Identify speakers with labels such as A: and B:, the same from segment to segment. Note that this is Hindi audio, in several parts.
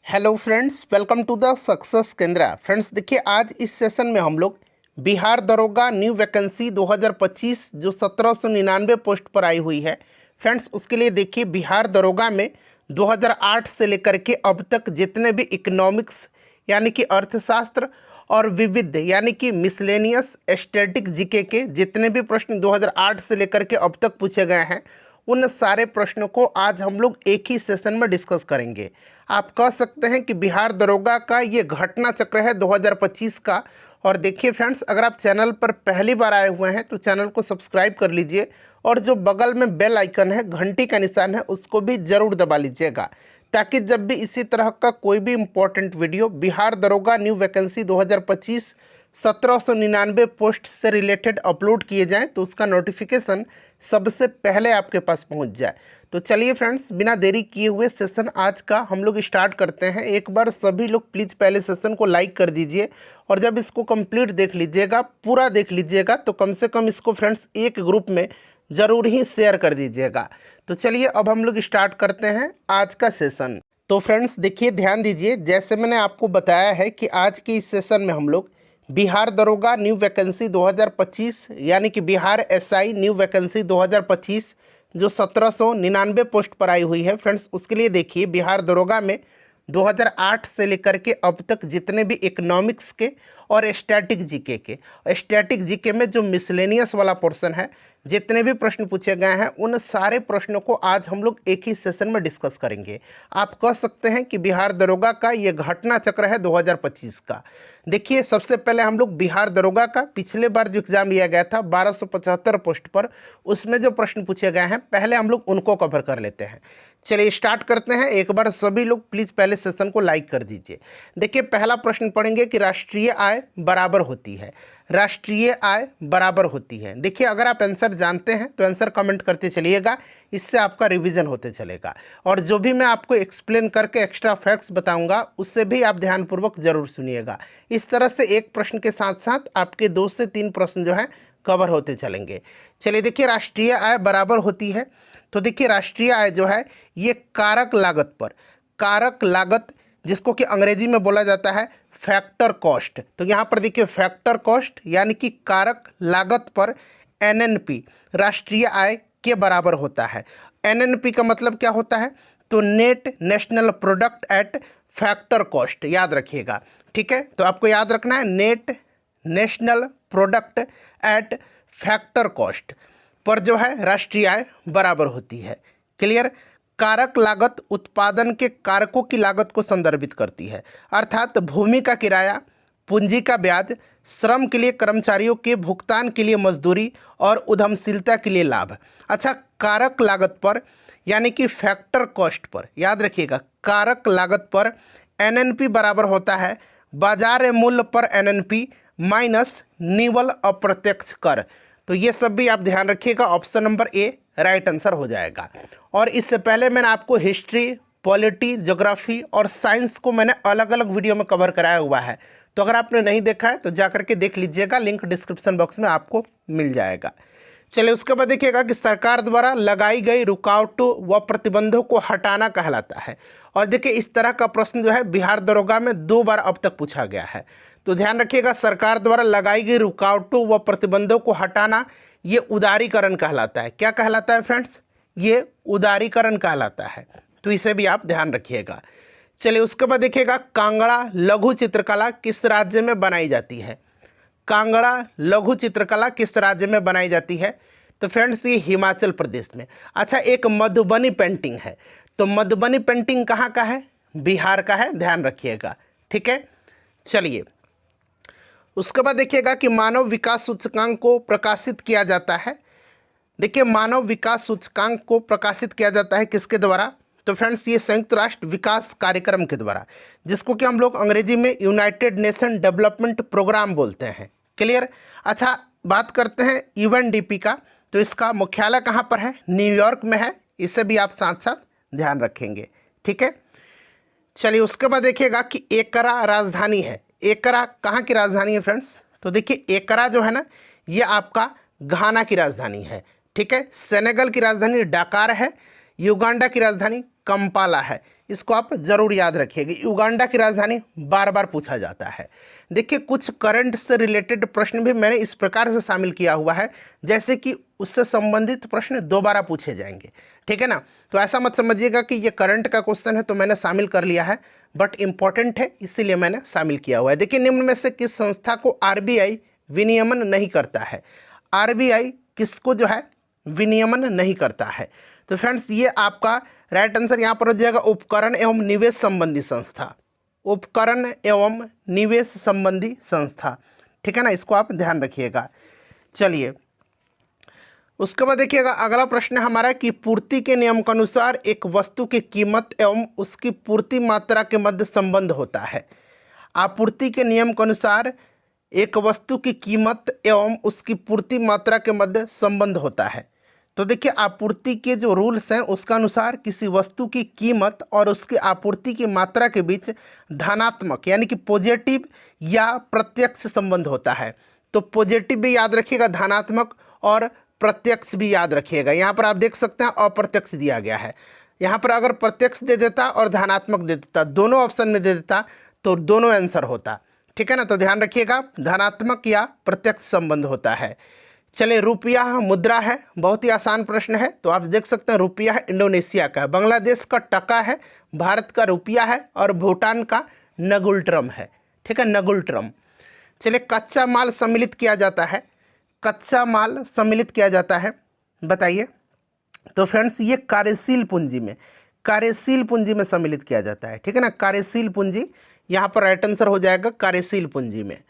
A: Hello friends, welcome to the success Kendra. Friends देखिए, आज इस सेशन में हम लोग बिहार दरोगा न्यू वैकेंसी 2025 जो 1799 पोस्ट पर आई हुई है। फ्रेंड्स उसके लिए देखिए, बिहार दरोगा में 2008 से लेकर के अब तक जितने भी इकोनॉमिक्स यानी कि अर्थशास्त्र और विविध यानी कि मिसलेनियस स्टैटिक जीके के जितने भी प्रश्न 2008 से लेकर के अब तक पूछे गए हैं, उन सारे प्रश्नों को आज हम लोग एक ही सेशन में डिस्कस करेंगे। आप कह सकते हैं कि बिहार दरोगा का ये घटना चक्र है 2025 का। और देखिए फ्रेंड्स, अगर आप चैनल पर पहली बार आए हुए हैं तो चैनल को सब्सक्राइब कर लीजिए और जो बगल में बेल आइकन है, घंटी का निशान है, उसको भी ज़रूर दबा लीजिएगा, ताकि जब भी इसी तरह का कोई भी इम्पोर्टेंट वीडियो बिहार दरोगा न्यू वैकेंसी 2025 1799 पोस्ट से रिलेटेड अपलोड किए जाएं तो उसका नोटिफिकेशन सबसे पहले आपके पास पहुंच जाए। तो चलिए फ्रेंड्स, बिना देरी किए हुए सेशन आज का हम लोग स्टार्ट करते हैं। एक बार सभी लोग प्लीज़ पहले सेशन को लाइक कर दीजिए और जब इसको कंप्लीट देख लीजिएगा, पूरा देख लीजिएगा, तो कम से कम इसको फ्रेंड्स एक ग्रुप में ज़रूर ही शेयर कर दीजिएगा। तो चलिए अब हम लोग स्टार्ट करते हैं आज का सेशन। तो फ्रेंड्स देखिए, ध्यान दीजिए, जैसे मैंने आपको बताया है कि आज के इस सेशन में हम लोग बिहार दरोगा न्यू वैकेंसी 2025 यानी कि बिहार एसआई न्यू वैकेंसी 2025 जो 1799 पोस्ट पर आई हुई है। फ्रेंड्स उसके लिए देखिए, बिहार दरोगा में 2008 से लेकर के अब तक जितने भी इकोनॉमिक्स के और स्टैटिक जीके में जो मिसलेनियस वाला पोर्शन है, जितने भी प्रश्न पूछे गए हैं, उन सारे प्रश्नों को आज हम लोग एक ही सेशन में डिस्कस करेंगे। आप कह सकते हैं कि बिहार दरोगा का ये घटना चक्र है 2025 का। देखिए, सबसे पहले हम लोग बिहार दरोगा का पिछले बार जो एग्ज़ाम लिया गया था 1275 पोस्ट पर, उसमें जो प्रश्न पूछे गए हैं पहले हम लोग उनको कवर कर लेते हैं। चलिए स्टार्ट करते हैं। एक बार सभी लोग प्लीज़ पहले सेशन को लाइक कर दीजिए। देखिए, पहला प्रश्न पढ़ेंगे कि राष्ट्रीय आय बराबर होती है। राष्ट्रीय आय बराबर होती है। देखिए, अगर आप आंसर जानते हैं तो आंसर कमेंट करते चलिएगा, इससे आपका रिवीजन होते चलेगा। और जो भी मैं आपको एक्सप्लेन करके एक्स्ट्रा फैक्ट्स बताऊंगा उससे भी आप ध्यानपूर्वक जरूर सुनिएगा। इस तरह से एक प्रश्न के साथ साथ आपके 2 से 3 प्रश्न जो है कवर होते चलेंगे। चलिए देखिए, राष्ट्रीय आय बराबर होती है तो देखिए, राष्ट्रीय आय जो है ये कारक लागत जिसको कि अंग्रेजी में बोला जाता है फैक्टर कॉस्ट। तो यहाँ पर देखिए, फैक्टर कॉस्ट यानी कि कारक लागत पर एनएनपी राष्ट्रीय आय के बराबर होता है। एनएनपी का मतलब क्या होता है? तो net national product at factor cost, याद रखिएगा। ठीक है, तो आपको याद रखना है net national product at factor cost per जो है राष्ट्रीय आय बराबर होती है। क्लियर? कारक लागत उत्पादन के कारकों की लागत को संदर्भित करती है, अर्थात भूमि का किराया, पूंजी का ब्याज, श्रम के लिए कर्मचारियों के भुगतान के लिए मजदूरी और उद्यमशीलता के लिए लाभ। अच्छा, कारक लागत पर यानी कि फैक्टर कॉस्ट पर याद रखिएगा, कारक लागत पर एनएनपी बराबर होता है बाजार मूल्य पर एनएनपी माइनस निवल अप्रत्यक्ष कर। तो ये सब भी आप ध्यान रखिएगा, option number A right answer हो जाएगा। और इससे पहले मैंने आपको हिस्ट्री, पॉलिटी, ज्योग्राफी और साइंस को मैंने अलग अलग वीडियो में कवर कराया हुआ है, तो अगर आपने नहीं देखा है तो जाकर के देख लीजिएगा, लिंक डिस्क्रिप्शन बॉक्स में आपको मिल जाएगा। चलिए उसके बाद देखिएगा कि सरकार द्वारा लगाई गई रुकावटों व प्रतिबंधों को हटाना कहलाता है। और देखिए, इस तरह का प्रश्न जो है बिहार दरोगा में 2 बार अब तक पूछा गया है। तो ध्यान रखिएगा, सरकार द्वारा लगाई गई रुकावटों व प्रतिबंधों को हटाना ये उदारीकरण कहलाता है। क्या कहलाता है फ्रेंड्स? ये उदारीकरण कहलाता है, तो इसे भी आप ध्यान रखिएगा। चलिए उसके बाद देखिएगा, कांगड़ा लघु चित्रकला किस राज्य में बनाई जाती है? कांगड़ा लघु चित्रकला किस राज्य में बनाई जाती है? तो फ्रेंड्स ये हिमाचल प्रदेश में। अच्छा, एक मधुबनी पेंटिंग है, तो मधुबनी पेंटिंग कहाँ का है? बिहार का है, ध्यान रखिएगा। ठीक है, चलिए उसके बाद देखिएगा कि मानव विकास सूचकांक को प्रकाशित किया जाता है। देखिए, मानव विकास सूचकांक को प्रकाशित किया जाता है किसके द्वारा? तो फ्रेंड्स ये संयुक्त राष्ट्र विकास कार्यक्रम के द्वारा, जिसको कि हम लोग अंग्रेजी में यूनाइटेड नेशन डेवलपमेंट प्रोग्राम बोलते हैं। क्लियर? अच्छा, बात करते हैं यूएनडीपी का, तो इसका मुख्यालय कहाँ पर है? न्यूयॉर्क में है। इसे भी आप साथ साथ ध्यान रखेंगे। ठीक है, चलिए उसके बाद देखिएगा कि एकरा राजधानी है। एकरा कहाँ की राजधानी है फ्रेंड्स? तो देखिए, एकरा जो है ना, ये आपका घाना की राजधानी है। ठीक है, सेनेगल की राजधानी डाकार है, युगांडा की राजधानी कंपाला है, इसको आप जरूर याद रखिएगा। युगांडा की राजधानी बार बार पूछा जाता है। देखिए कुछ करंट से रिलेटेड प्रश्न भी मैंने इस प्रकार से शामिल किया हुआ है जैसे कि उससे संबंधित प्रश्न दोबारा पूछे जाएंगे, ठीक है ना। तो ऐसा मत समझिएगा कि ये करंट का क्वेश्चन है तो मैंने शामिल कर लिया है, बट इंपॉर्टेंट है इसीलिए मैंने शामिल किया हुआ है। देखिए निम्न में से किस संस्था को आरबीआई विनियमन नहीं करता है? आरबीआई किसको जो है विनियमन नहीं करता है? तो फ्रेंड्स ये आपका राइट आंसर यहाँ पर हो जाएगा उपकरण एवं निवेश संबंधी संस्था, उपकरण एवं निवेश संबंधी संस्था, ठीक है ना, इसको आप ध्यान रखिएगा। चलिए उसके बाद देखिएगा अगला प्रश्न हमारा कि पूर्ति के नियम के अनुसार एक वस्तु की कीमत एवं उसकी पूर्ति मात्रा के मध्य संबंध होता है। आपूर्ति के नियम के अनुसार एक वस्तु की कीमत एवं उसकी पूर्ति मात्रा के मध्य संबंध होता है। तो देखिए आपूर्ति के जो रूल्स हैं उसका अनुसार किसी वस्तु की कीमत और उसकी आपूर्ति की मात्रा के बीच धनात्मक यानी कि पॉजिटिव या प्रत्यक्ष संबंध होता है। तो पॉजिटिव भी याद रखिएगा, धनात्मक और प्रत्यक्ष भी याद रखिएगा। यहाँ पर आप देख सकते हैं अप्रत्यक्ष दिया गया है, यहाँ पर अगर प्रत्यक्ष दे देता और धनात्मक दे देता, दोनों ऑप्शन में दे देता तो दोनों आंसर होता, ठीक है ना। तो ध्यान रखिएगा धनात्मक या प्रत्यक्ष संबंध होता है। चलिए रुपया मुद्रा है, बहुत ही आसान प्रश्न है। तो आप देख सकते हैं रुपया है इंडोनेशिया का, बांग्लादेश का टका है, भारत का रुपया है और भूटान का नगुल्ट्रम है, ठीक है, नगुल्ट्रम। चलिए कच्चा माल सम्मिलित किया जाता है, कच्चा माल सम्मिलित किया जाता है, बताइए। तो फ्रेंड्स ये कार्यशील पूंजी में, कार्यशील पूंजी में सम्मिलित किया जाता है, ठीक है ना, कार्यशील पूंजी यहाँ पर राइट आंसर हो जाएगा कार्यशील पूंजी में।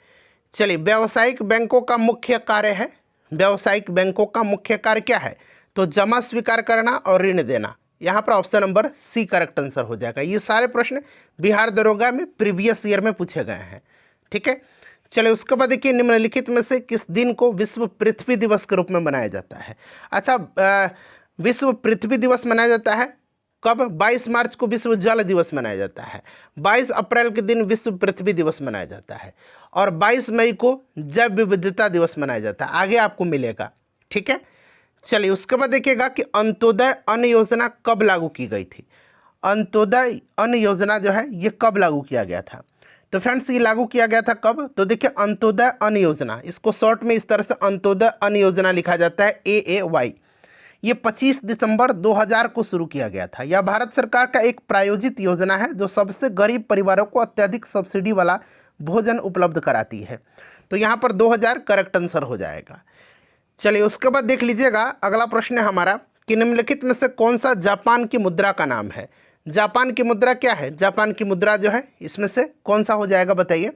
A: चलिए व्यावसायिक बैंकों का मुख्य कार्य है, व्यावसायिक बैंकों का मुख्य कार्य क्या है? तो जमा स्वीकार करना और ऋण देना, यहाँ पर option number C correct answer हो जाएगा। ये सारे प्रश्न बिहार दरोगा में प्रीवियस ईयर में पूछे गए हैं, ठीक है। चलिए उसके बाद देखिए निम्नलिखित में से किस दिन को विश्व पृथ्वी दिवस के रूप में मनाया जाता है? अच्छा विश्व पृथ्वी दिवस मनाया जाता है कब? 22 मार्च को विश्व जल दिवस मनाया जाता है, 22 अप्रैल के दिन विश्व पृथ्वी दिवस मनाया जाता है और 22 मई को जैव विविधता दिवस मनाया जाता है। आगे आपको मिलेगा, ठीक है। चलिए उसके बाद देखिएगा कि अंत्योदय अन्न योजना कब लागू की गई थी? अंत्योदय अन्न योजना जो है ये कब लागू किया गया था? तो फ्रेंड्स ये लागू किया गया था कब? तो देखिए अंत्योदय अन्न योजना, इसको शॉर्ट में इस तरह से अंत्योदय अन्न योजना लिखा जाता है AAY। ये 25 दिसंबर 2000 को शुरू किया गया था। यह भारत सरकार का एक प्रायोजित योजना है जो सबसे गरीब परिवारों को अत्यधिक सब्सिडी वाला भोजन उपलब्ध कराती है। तो यहाँ पर 2000 करेक्ट आंसर हो जाएगा। चलिए उसके बाद देख लीजिएगा अगला प्रश्न है हमारा कि निम्नलिखित में से कौन सा जापान की मुद्रा का नाम है? जापान की मुद्रा क्या है? जापान की मुद्रा जो है इसमें से कौन सा हो जाएगा बताइए?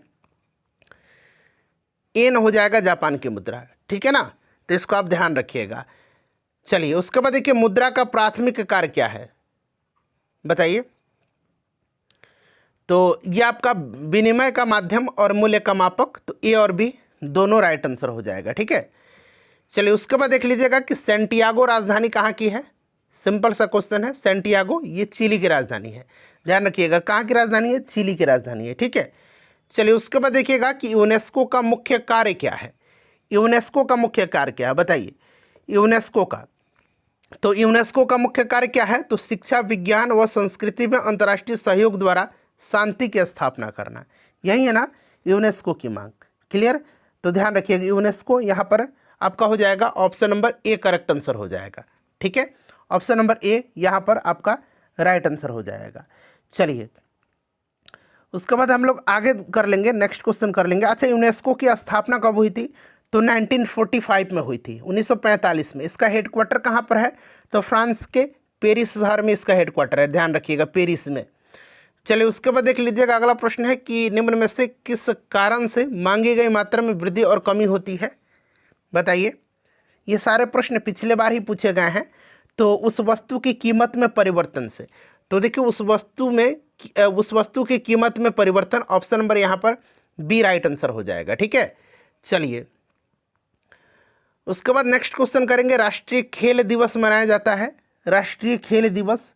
A: येन हो जाएगा जापान की मुद्रा, ठीक है ना, तो इसको आप ध्यान रखिएगा। चलिए उसके बाद देखिए मुद्रा का प्राथमिक कार्य क्या है बताइए? तो ये आपका विनिमय का माध्यम और मूल्य का मापक, तो ए और बी दोनों राइट आंसर हो जाएगा, ठीक है। चलिए उसके बाद देख लीजिएगा कि सैंटियागो राजधानी कहाँ की है? सिंपल सा क्वेश्चन है, सैंटियागो ये चिली की राजधानी है, ध्यान रखिएगा। कहाँ की राजधानी है? चिली की राजधानी है, ठीक है। चलिए उसके बाद देखिएगा कि यूनेस्को का मुख्य कार्य क्या है? यूनेस्को का मुख्य कार्य क्या है बताइए? यूनेस्को का, तो यूनेस्को का मुख्य कार्य क्या है? तो शिक्षा, विज्ञान व संस्कृति में अंतर्राष्ट्रीय सहयोग द्वारा शांति की स्थापना करना, यही है ना यूनेस्को की मांग। क्लियर? तो ध्यान रखिएगा यूनेस्को यहाँ पर आपका हो जाएगा option number A correct answer हो जाएगा, ठीक है। ऑप्शन नंबर ए यहाँ पर आपका राइट आंसर हो जाएगा। चलिए उसके बाद हम लोग आगे कर लेंगे, नेक्स्ट क्वेश्चन कर लेंगे। अच्छा यूनेस्को की स्थापना कब हुई थी? तो 1945 में हुई थी, 1945 में। इसका हेडक्वार्टर कहाँ पर है? तो फ्रांस के पेरिस शहर में इसका हेडक्वार्टर है, ध्यान रखिएगा पेरिस में। चलिए उसके बाद देख लीजिएगा अगला प्रश्न है कि निम्न में से किस कारण से मांगी गई मात्रा में वृद्धि और कमी होती है बताइए? ये सारे प्रश्न पिछले बार ही पूछे गए हैं। तो उस वस्तु की कीमत में परिवर्तन से, तो देखिए उस वस्तु की कीमत में परिवर्तन, ऑप्शन नंबर यहाँ पर बी राइट आंसर हो जाएगा, ठीक है। चलिए उसके बाद नेक्स्ट क्वेश्चन करेंगे, राष्ट्रीय खेल दिवस मनाया जाता है, राष्ट्रीय खेल दिवस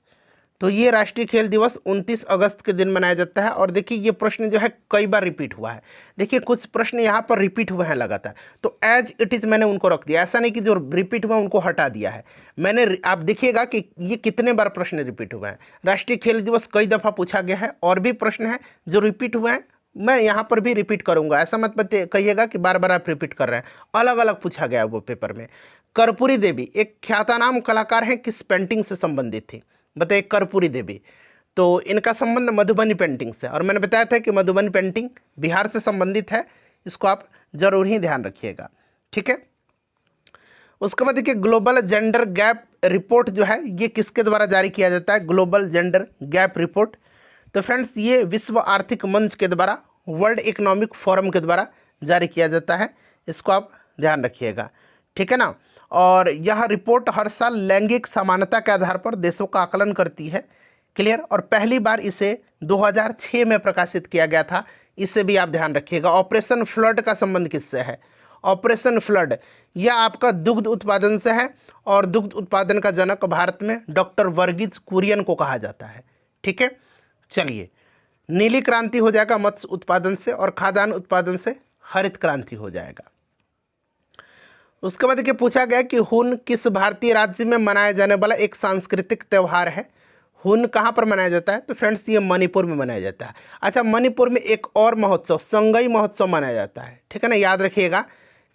A: तो ये राष्ट्रीय खेल दिवस 29 अगस्त के दिन मनाया जाता है। और देखिए ये प्रश्न जो है कई बार रिपीट हुआ है। देखिए कुछ प्रश्न यहाँ पर रिपीट हुए हैं लगातार, तो एज इट इज़ मैंने उनको रख दिया, ऐसा नहीं कि जो रिपीट हुआ उनको हटा दिया है मैंने। आप देखिएगा कि ये कितने बार प्रश्न रिपीट हुए हैं। राष्ट्रीय खेल दिवस कई दफ़ा पूछा गया है, और भी प्रश्न हैं जो रिपीट हुए हैं, मैं यहाँ पर भी रिपीट करूँगा, ऐसा मत कहिएगा कि बार बार आप रिपीट कर रहे हैं, अलग अलग पूछा गया है वो पेपर में। कर्पूरी देवी एक ख्यातनाम कलाकार हैं, किस पेंटिंग से संबंधित थी? बताइए। कर्पूरी देवी, तो इनका संबंध मधुबनी पेंटिंग से, और मैंने बताया था कि मधुबनी पेंटिंग बिहार से संबंधित है, इसको आप जरूर ही ध्यान रखिएगा, ठीक है। उसके बाद देखिए ग्लोबल जेंडर गैप रिपोर्ट जो है ये किसके द्वारा जारी किया जाता है? ग्लोबल जेंडर गैप रिपोर्ट, तो फ्रेंड्स ये विश्व आर्थिक मंच के द्वारा, वर्ल्ड इकोनॉमिक फोरम के द्वारा जारी किया जाता है, इसको आप ध्यान रखिएगा, ठीक है ना। और यह रिपोर्ट हर साल लैंगिक समानता के आधार पर देशों का आकलन करती है, क्लियर। और पहली बार इसे 2006 में प्रकाशित किया गया था, इसे भी आप ध्यान रखिएगा। ऑपरेशन फ्लड का संबंध किससे है? ऑपरेशन फ्लड यह आपका दुग्ध उत्पादन से है, और दुग्ध उत्पादन का जनक भारत में डॉक्टर वर्गीज कुरियन को कहा जाता है, ठीक है। चलिए, नीली क्रांति हो जाएगा मत्स्य उत्पादन से, और खाद्यान्न उत्पादन से हरित क्रांति हो जाएगा। उसके बाद देखिए पूछा गया कि हून किस भारतीय राज्य में मनाया जाने वाला एक सांस्कृतिक त्यौहार है? हून कहाँ पर मनाया जाता है? तो फ्रेंड्स ये मणिपुर में मनाया जाता है। अच्छा, मणिपुर में एक और महोत्सव संगई महोत्सव मनाया जाता है, ठीक है ना, याद रखिएगा,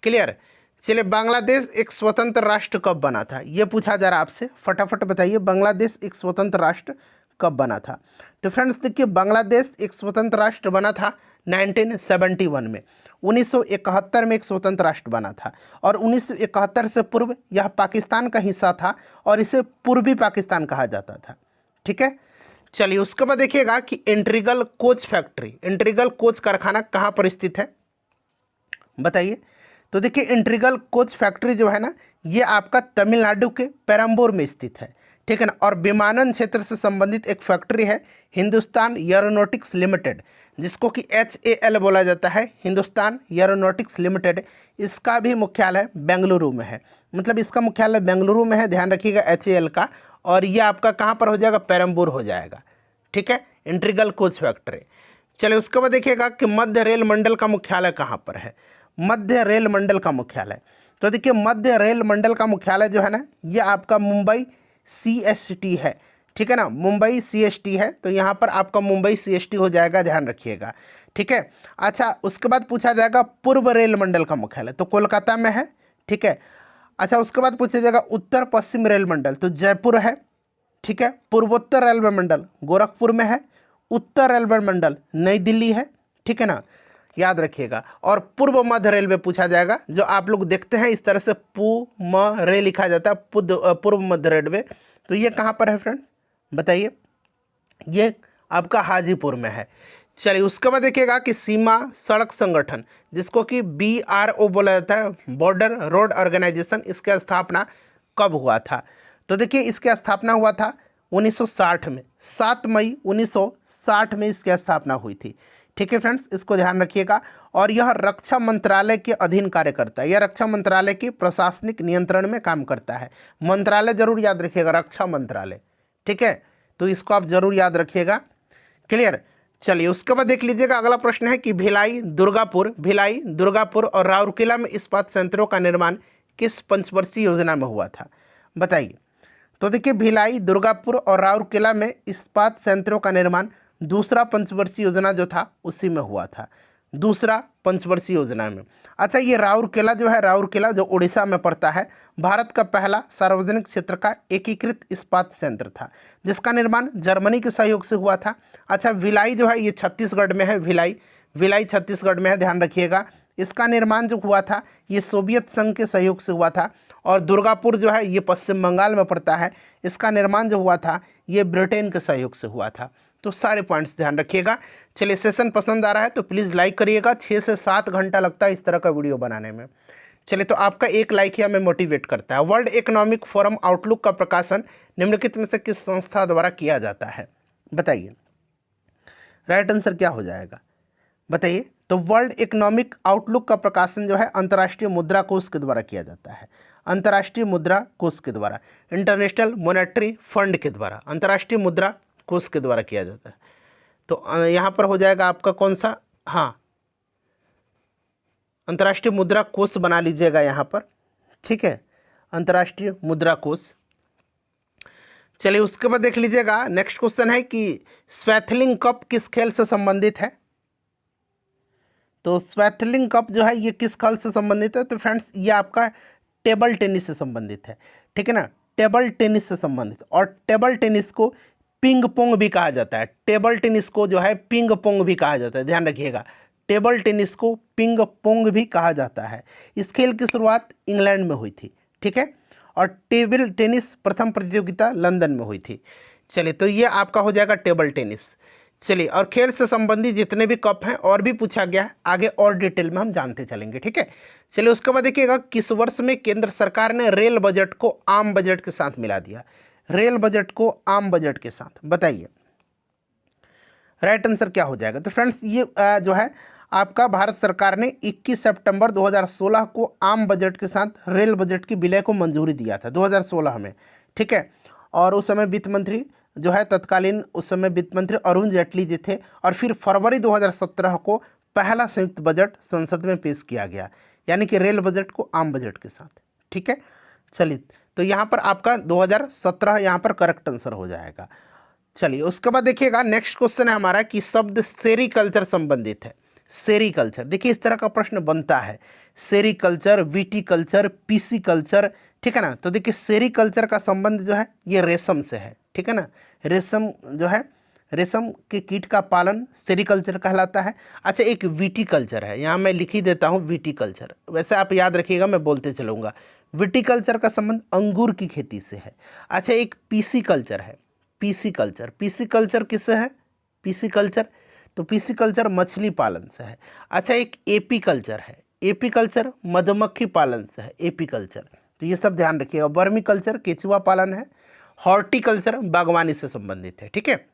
A: क्लियर। चलिए, बांग्लादेश एक स्वतंत्र राष्ट्र कब बना था? ये पूछा जा रहा है आपसे, फटाफट बताइए, बांग्लादेश एक स्वतंत्र राष्ट्र कब बना था? तो फ्रेंड्स देखिए, बांग्लादेश एक स्वतंत्र राष्ट्र बना था 1971 में, 1971 में एक स्वतंत्र राष्ट्र बना था, और 1971 से पूर्व यह पाकिस्तान का हिस्सा था, और इसे पूर्वी पाकिस्तान कहा जाता था, ठीक है। चलिए, उसके बाद देखिएगा कि integral coach factory, integral coach कारखाना कहाँ पर स्थित है? बताइए। तो देखिए, इंटीग्रल कोच फैक्ट्री जो है ना, ये आपका तमिलनाडु के पेरम्बूर में स्थित है, ठीक है ना। और विमानन क्षेत्र से संबंधित एक फैक्ट्री है हिंदुस्तान एरोनॉटिक्स लिमिटेड, जिसको कि HAL बोला जाता है, हिंदुस्तान एरोनॉटिक्स लिमिटेड। इसका भी मुख्यालय बेंगलुरु में है, मतलब इसका मुख्यालय बेंगलुरु में है, ध्यान रखिएगा, HAL का। और ये आपका कहाँ पर हो जाएगा? पेरम्बूर हो जाएगा, ठीक है, इंटीग्रल कोच फैक्ट्री। चलिए, उसके बाद देखिएगा कि मध्य रेल मंडल का मुख्यालय कहाँ पर है? मध्य रेल मंडल का मुख्यालय, तो देखिए मध्य रेल मंडल का मुख्यालय जो है ना, ये आपका मुंबई CST है, ठीक है ना, मुंबई CST है, तो यहाँ पर आपका मुंबई CST हो जाएगा, ध्यान रखिएगा, ठीक है। अच्छा, उसके बाद पूछा जाएगा पूर्व रेल मंडल का मुख्यालय, तो कोलकाता में है, ठीक है। अच्छा, उसके बाद पूछा जाएगा उत्तर पश्चिम रेल मंडल, तो जयपुर है, ठीक है। पूर्वोत्तर रेलवे मंडल गोरखपुर में है, उत्तर रेलवे मंडल नई दिल्ली है, ठीक है ना, याद रखिएगा। और पूर्व मध्य रेलवे पूछा जाएगा, जो आप लोग देखते हैं इस तरह से रे लिखा जाता है, पूर्व मध्य रेलवे, तो ये कहाँ पर है फ्रेंड्स? बताइए। ये आपका हाजीपुर में है। चलिए, उसके बाद देखिएगा कि सीमा सड़क संगठन, जिसको कि BRO बोला जाता है, बॉर्डर रोड ऑर्गेनाइजेशन, इसका स्थापना कब हुआ था? तो देखिए, इसकी स्थापना हुआ था 1960 में, 7 मई 1960 में इसकी स्थापना हुई थी, ठीक है फ्रेंड्स, इसको ध्यान रखिएगा। और यह रक्षा मंत्रालय के अधीन कार्य करता है, यह रक्षा मंत्रालय के प्रशासनिक नियंत्रण में काम करता है। मंत्रालय जरूर याद रखिएगा, रक्षा मंत्रालय, ठीक है, तो इसको आप जरूर याद रखिएगा, क्लियर। चलिए, उसके बाद देख लीजिएगा, अगला प्रश्न है कि भिलाई दुर्गापुर और राउरकेला में इस्पात संयंत्रों का निर्माण किस पंचवर्षीय योजना में हुआ था? बताइए। तो देखिए, भिलाई, दुर्गापुर और राउरकेला में इस्पात संयंत्रों का निर्माण दूसरा पंचवर्षीय योजना जो था उसी में हुआ था, दूसरा पंचवर्षीय योजना में। अच्छा, ये राउरकेला जो है, राउरकेला जो उड़ीसा में पड़ता है, भारत का पहला सार्वजनिक क्षेत्र का एकीकृत इस्पात संयंत्र था, जिसका निर्माण जर्मनी के सहयोग से हुआ था। अच्छा, भिलाई जो है ये छत्तीसगढ़ में है, भिलाई छत्तीसगढ़ में है, ध्यान रखिएगा। इसका निर्माण जो हुआ था ये सोवियत संघ के सहयोग से हुआ था। और दुर्गापुर जो है ये पश्चिम बंगाल में पड़ता है, इसका निर्माण जो हुआ था ये ब्रिटेन के सहयोग से हुआ था। तो सारे पॉइंट्स ध्यान रखिएगा। चलिए, सेशन पसंद आ रहा है तो प्लीज़ लाइक करिएगा, 6 से 7 घंटा लगता है इस तरह का वीडियो बनाने में। चलिए, तो आपका एक लाइक ही हमें मोटिवेट करता है। वर्ल्ड इकोनॉमिक फोरम आउटलुक का प्रकाशन निम्नलिखित में से किस संस्था द्वारा किया जाता है? बताइए। राइट आंसर क्या हो जाएगा? बताइए। तो वर्ल्ड इकोनॉमिक आउटलुक का प्रकाशन जो है अंतर्राष्ट्रीय मुद्रा कोष के द्वारा किया जाता है। अंतर्राष्ट्रीय मुद्रा कोष के द्वारा, इंटरनेशनल मॉनेटरी फंड के द्वारा, अंतर्राष्ट्रीय मुद्रा कोष के द्वारा किया जाता है। तो यहाँ पर हो जाएगा आपका कौन सा, हाँ अंतर्राष्ट्रीय मुद्रा कोष बना लीजिएगा यहाँ पर, ठीक है, अंतर्राष्ट्रीय मुद्रा कोष। चलिए उसके बाद देख लीजिएगा, नेक्स्ट क्वेश्चन है कि स्वैथलिंग कप किस खेल से संबंधित है। तो स्वैथलिंग कप जो है ये किस खेल से संबंधित है, तो फ्रेंड्स ये आपका टेबल टेनिस से संबंधित है, ठीक है ना, टेबल टेनिस से संबंधित। और टेबल टेनिस को पिंग पोंग भी कहा जाता है, टेबल टेनिस को जो है पिंग पोंग भी कहा जाता है, ध्यान रखिएगा, टेबल टेनिस को पिंग पोंग भी कहा जाता है। इस खेल की शुरुआत इंग्लैंड में हुई थी, ठीक है, और टेबल टेनिस प्रथम प्रतियोगिता लंदन में हुई थी। चलिए तो ये आपका हो जाएगा टेबल टेनिस। चलिए और खेल से संबंधित जितने भी कप हैं और भी पूछा गया है, आगे और डिटेल में हम जानते चलेंगे, ठीक है। चलिए उसके बाद देखिएगा, किस वर्ष में केंद्र सरकार ने रेल बजट को आम बजट के साथ मिला दिया, रेल बजट को आम बजट के साथ, बताइए राइट आंसर क्या हो जाएगा। तो फ्रेंड्स ये जो है आपका भारत सरकार ने 21 सितंबर 2016 को आम बजट के साथ रेल बजट की विलय को मंजूरी दिया था 2016 में, ठीक है। और उस समय वित्त मंत्री जो है तत्कालीन उस समय वित्त मंत्री अरुण जेटली जी थे। और फिर फरवरी 2017 को पहला संयुक्त बजट संसद में पेश किया गया, यानी कि रेल बजट को आम बजट के साथ, ठीक है। चलिए तो यहाँ पर आपका 2017 यहाँ पर करेक्ट आंसर हो जाएगा। चलिए उसके बाद देखिएगा, नेक्स्ट क्वेश्चन है हमारा कि शब्द सेरीकल्चर संबंधित है। सेरीकल्चर, देखिए इस तरह का प्रश्न बनता है, सेरीकल्चर, विटीकल्चर, पीसीकल्चर, ठीक है ना। तो देखिए सेरीकल्चर का संबंध जो है ये रेशम से है, ठीक है ना, रेशम जो है रेशम के कीट का पालन सेरीकल्चर कहलाता है। अच्छा एक विटीकल्चर है, यहाँ मैं लिख ही देता हूँ विटीकल्चर, वैसे आप याद रखिएगा मैं बोलते चलूँगा। विटीकल्चर का संबंध अंगूर की खेती से है। अच्छा एक पीसीकल्चर है, पीसीकल्चर, पीसीकल्चर किससे है, पीसीकल्चर, तो पीसीकल्चर मछली पालन से है। अच्छा एक एपीकल्चर है, एपीकल्चर मधुमक्खी पालन से है, एपीकल्चर, तो ये सब ध्यान रखिएगा। वर्मीकल्चर केचुआ पालन है। हॉर्टिकल्चर बागवानी से संबंधित है, ठीक है।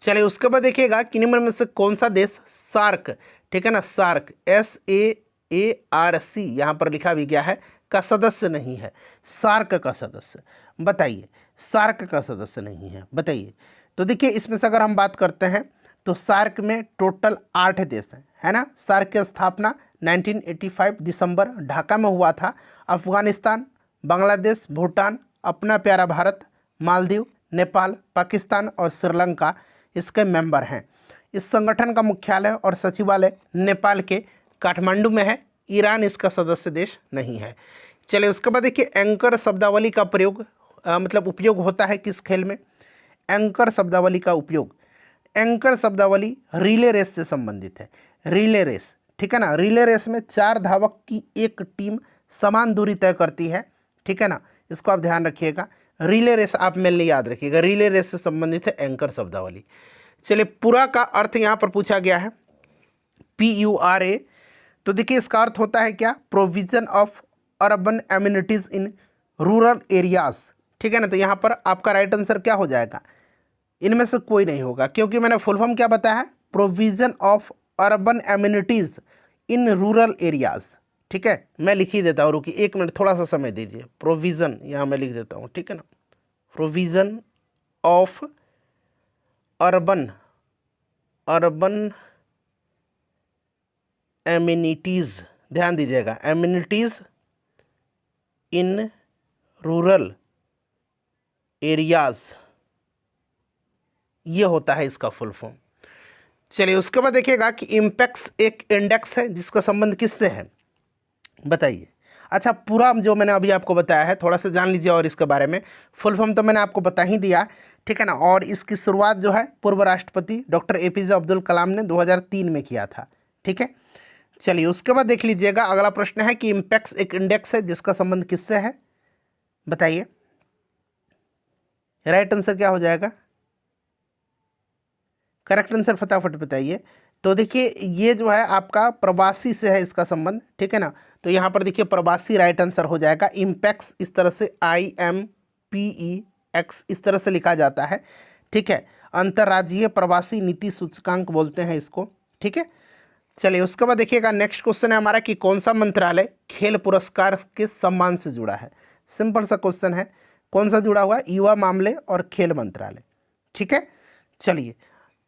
A: चलिए उसके बाद देखिएगा कि निम्न में से कौन सा देश सार्क, ठीक है ना, सार्क SAARC यहाँ पर लिखा भी गया है, का सदस्य नहीं है। सार्क का सदस्य बताइए, सार्क का सदस्य नहीं है, बताइए। तो देखिए इसमें से अगर हम बात करते हैं तो सार्क में टोटल 8 देश हैं, है ना। सार्क की स्थापना 1985 दिसंबर ढाका में हुआ था। अफगानिस्तान, बांग्लादेश, भूटान, अपना प्यारा भारत, मालदीव, नेपाल, पाकिस्तान और श्रीलंका इसके मेंबर हैं। इस संगठन का मुख्यालय और सचिवालय नेपाल के काठमांडू में है। ईरान इसका सदस्य देश नहीं है। चलिए उसके बाद देखिए, एंकर शब्दावली का प्रयोग मतलब उपयोग होता है किस खेल में। एंकर शब्दावली का उपयोग, एंकर शब्दावली रिले रेस से संबंधित है। रिले रेस, ठीक है ना, रिले रेस में 4 धावक की एक टीम समान दूरी तय करती है, ठीक है ना, इसको आप ध्यान रखिएगा। रिले रेस आप मेनली याद रखिएगा, रिले रेस से संबंधित है एंकर शब्दावली। चलिए पुरा का अर्थ यहाँ पर पूछा गया है, PURA, तो देखिए इसका अर्थ होता है क्या, provision of urban amenities in rural areas, ठीक है ना। तो यहाँ पर आपका राइट आंसर क्या हो जाएगा, इनमें से कोई नहीं होगा, क्योंकि मैंने फुल फॉर्म क्या बताया है, provision of urban amenities in rural areas, ठीक है। मैं लिख ही देता हूँ, रुकिए 1 मिनट थोड़ा सा समय दीजिए। प्रोविज़न यहाँ मैं लिख देता हूँ, ठीक है ना, प्रोविज़न ऑफ अर्बन एम्यूनिटीज़, ध्यान दीजिएगा, एम्यूनिटीज़ इन रूरल एरियाज, ये होता है इसका फुल फॉर्म। चलिए उसके बाद देखिएगा कि इम्पैक्स एक इंडेक्स है जिसका संबंध किससे है, बताइए। अच्छा पूरा जो मैंने अभी आपको बताया है थोड़ा सा जान लीजिए और इसके बारे में। फुल फॉर्म तो मैंने आपको बता ही दिया, ठीक है ना। और इसकी शुरुआत जो है पूर्व राष्ट्रपति डॉक्टर APJ अब्दुल कलाम ने 2003 में किया था, ठीक है। चलिए उसके बाद देख लीजिएगा, अगला प्रश्न है कि इम्पैक्स एक इंडेक्स है जिसका संबंध किससे है, बताइए। राइट आंसर क्या हो जाएगा, करेक्ट आंसर फटाफट बताइए। तो देखिए ये जो है आपका प्रवासी से है इसका संबंध, ठीक है ना। तो यहाँ पर देखिए प्रवासी राइट आंसर हो जाएगा। इम्पैक्स इस तरह से IMPEX इस तरह से लिखा जाता है, ठीक है। अंतर्राज्यीय प्रवासी नीति सूचकांक बोलते हैं इसको, ठीक है। चलिए उसके बाद देखिएगा नेक्स्ट क्वेश्चन है हमारा कि कौन सा मंत्रालय खेल पुरस्कार के सम्मान से जुड़ा है। सिंपल सा क्वेश्चन है, कौन सा जुड़ा हुआ है, युवा मामले और खेल मंत्रालय। ठीक है, चलिए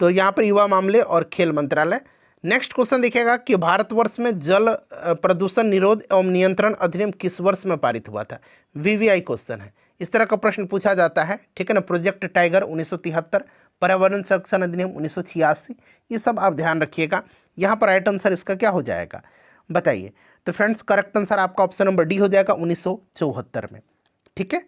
A: तो यहाँ पर युवा मामले और खेल मंत्रालय। नेक्स्ट क्वेश्चन देखिएगा कि भारतवर्ष में जल प्रदूषण निरोध एवं नियंत्रण अधिनियम किस वर्ष में पारित हुआ था। वीवीआई क्वेश्चन है, इस तरह का प्रश्न पूछा जाता है। ठीक है ना, प्रोजेक्ट टाइगर 1973, पर्यावरण संरक्षण अधिनियम 1986, ये सब आप ध्यान रखिएगा। यहाँ पर राइट आंसर इसका क्या हो जाएगा बताइए। तो फ्रेंड्स करेक्ट आंसर आपका ऑप्शन नंबर डी हो जाएगा 1974 में। ठीक है,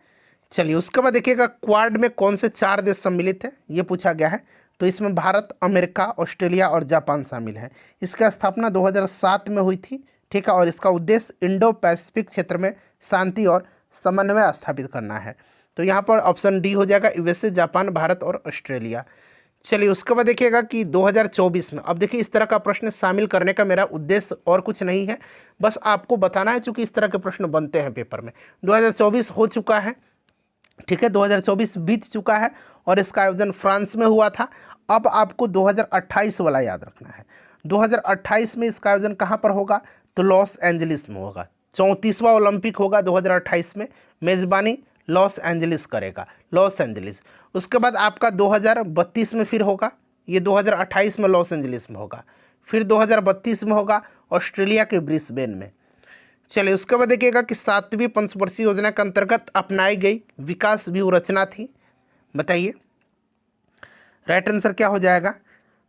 A: चलिए उसके बाद देखिएगा क्वाड में कौन से 4 देश सम्मिलित है, ये पूछा गया है। तो इसमें भारत, अमेरिका, ऑस्ट्रेलिया और जापान शामिल है। इसका स्थापना 2007 में हुई थी। ठीक है, और इसका उद्देश्य इंडो पैसिफिक क्षेत्र में शांति और समन्वय स्थापित करना है। तो यहाँ पर ऑप्शन डी हो जाएगा, यूएसए, जापान, भारत और ऑस्ट्रेलिया। चलिए उसके बाद देखिएगा कि 2024 में, अब देखिए इस तरह का प्रश्न शामिल करने का मेरा उद्देश्य और कुछ नहीं है, बस आपको बताना है, चूँकि इस तरह के प्रश्न बनते हैं पेपर में। 2024 हो चुका है, ठीक है, 2024 बीत चुका है और इसका आयोजन फ्रांस में हुआ था। अब आपको 2028 वाला याद रखना है। 2028 में इसका आयोजन कहाँ पर होगा, तो लॉस एंजलिस में होगा। 34वां ओलंपिक होगा 2028 में, मेज़बानी लॉस एंजलिस करेगा, लॉस एंजलिस। उसके बाद आपका 2032 में फिर होगा, ये 2028 में लॉस एंजलिस में होगा, फिर 2032 में होगा ऑस्ट्रेलिया के ब्रिस्बेन में। चलिए उसके बाद देखिएगा कि 7वीं पंचवर्षीय योजना के अंतर्गत अपनाई गई विकास व्यूहरचना थी, बताइए राइट आंसर क्या हो जाएगा।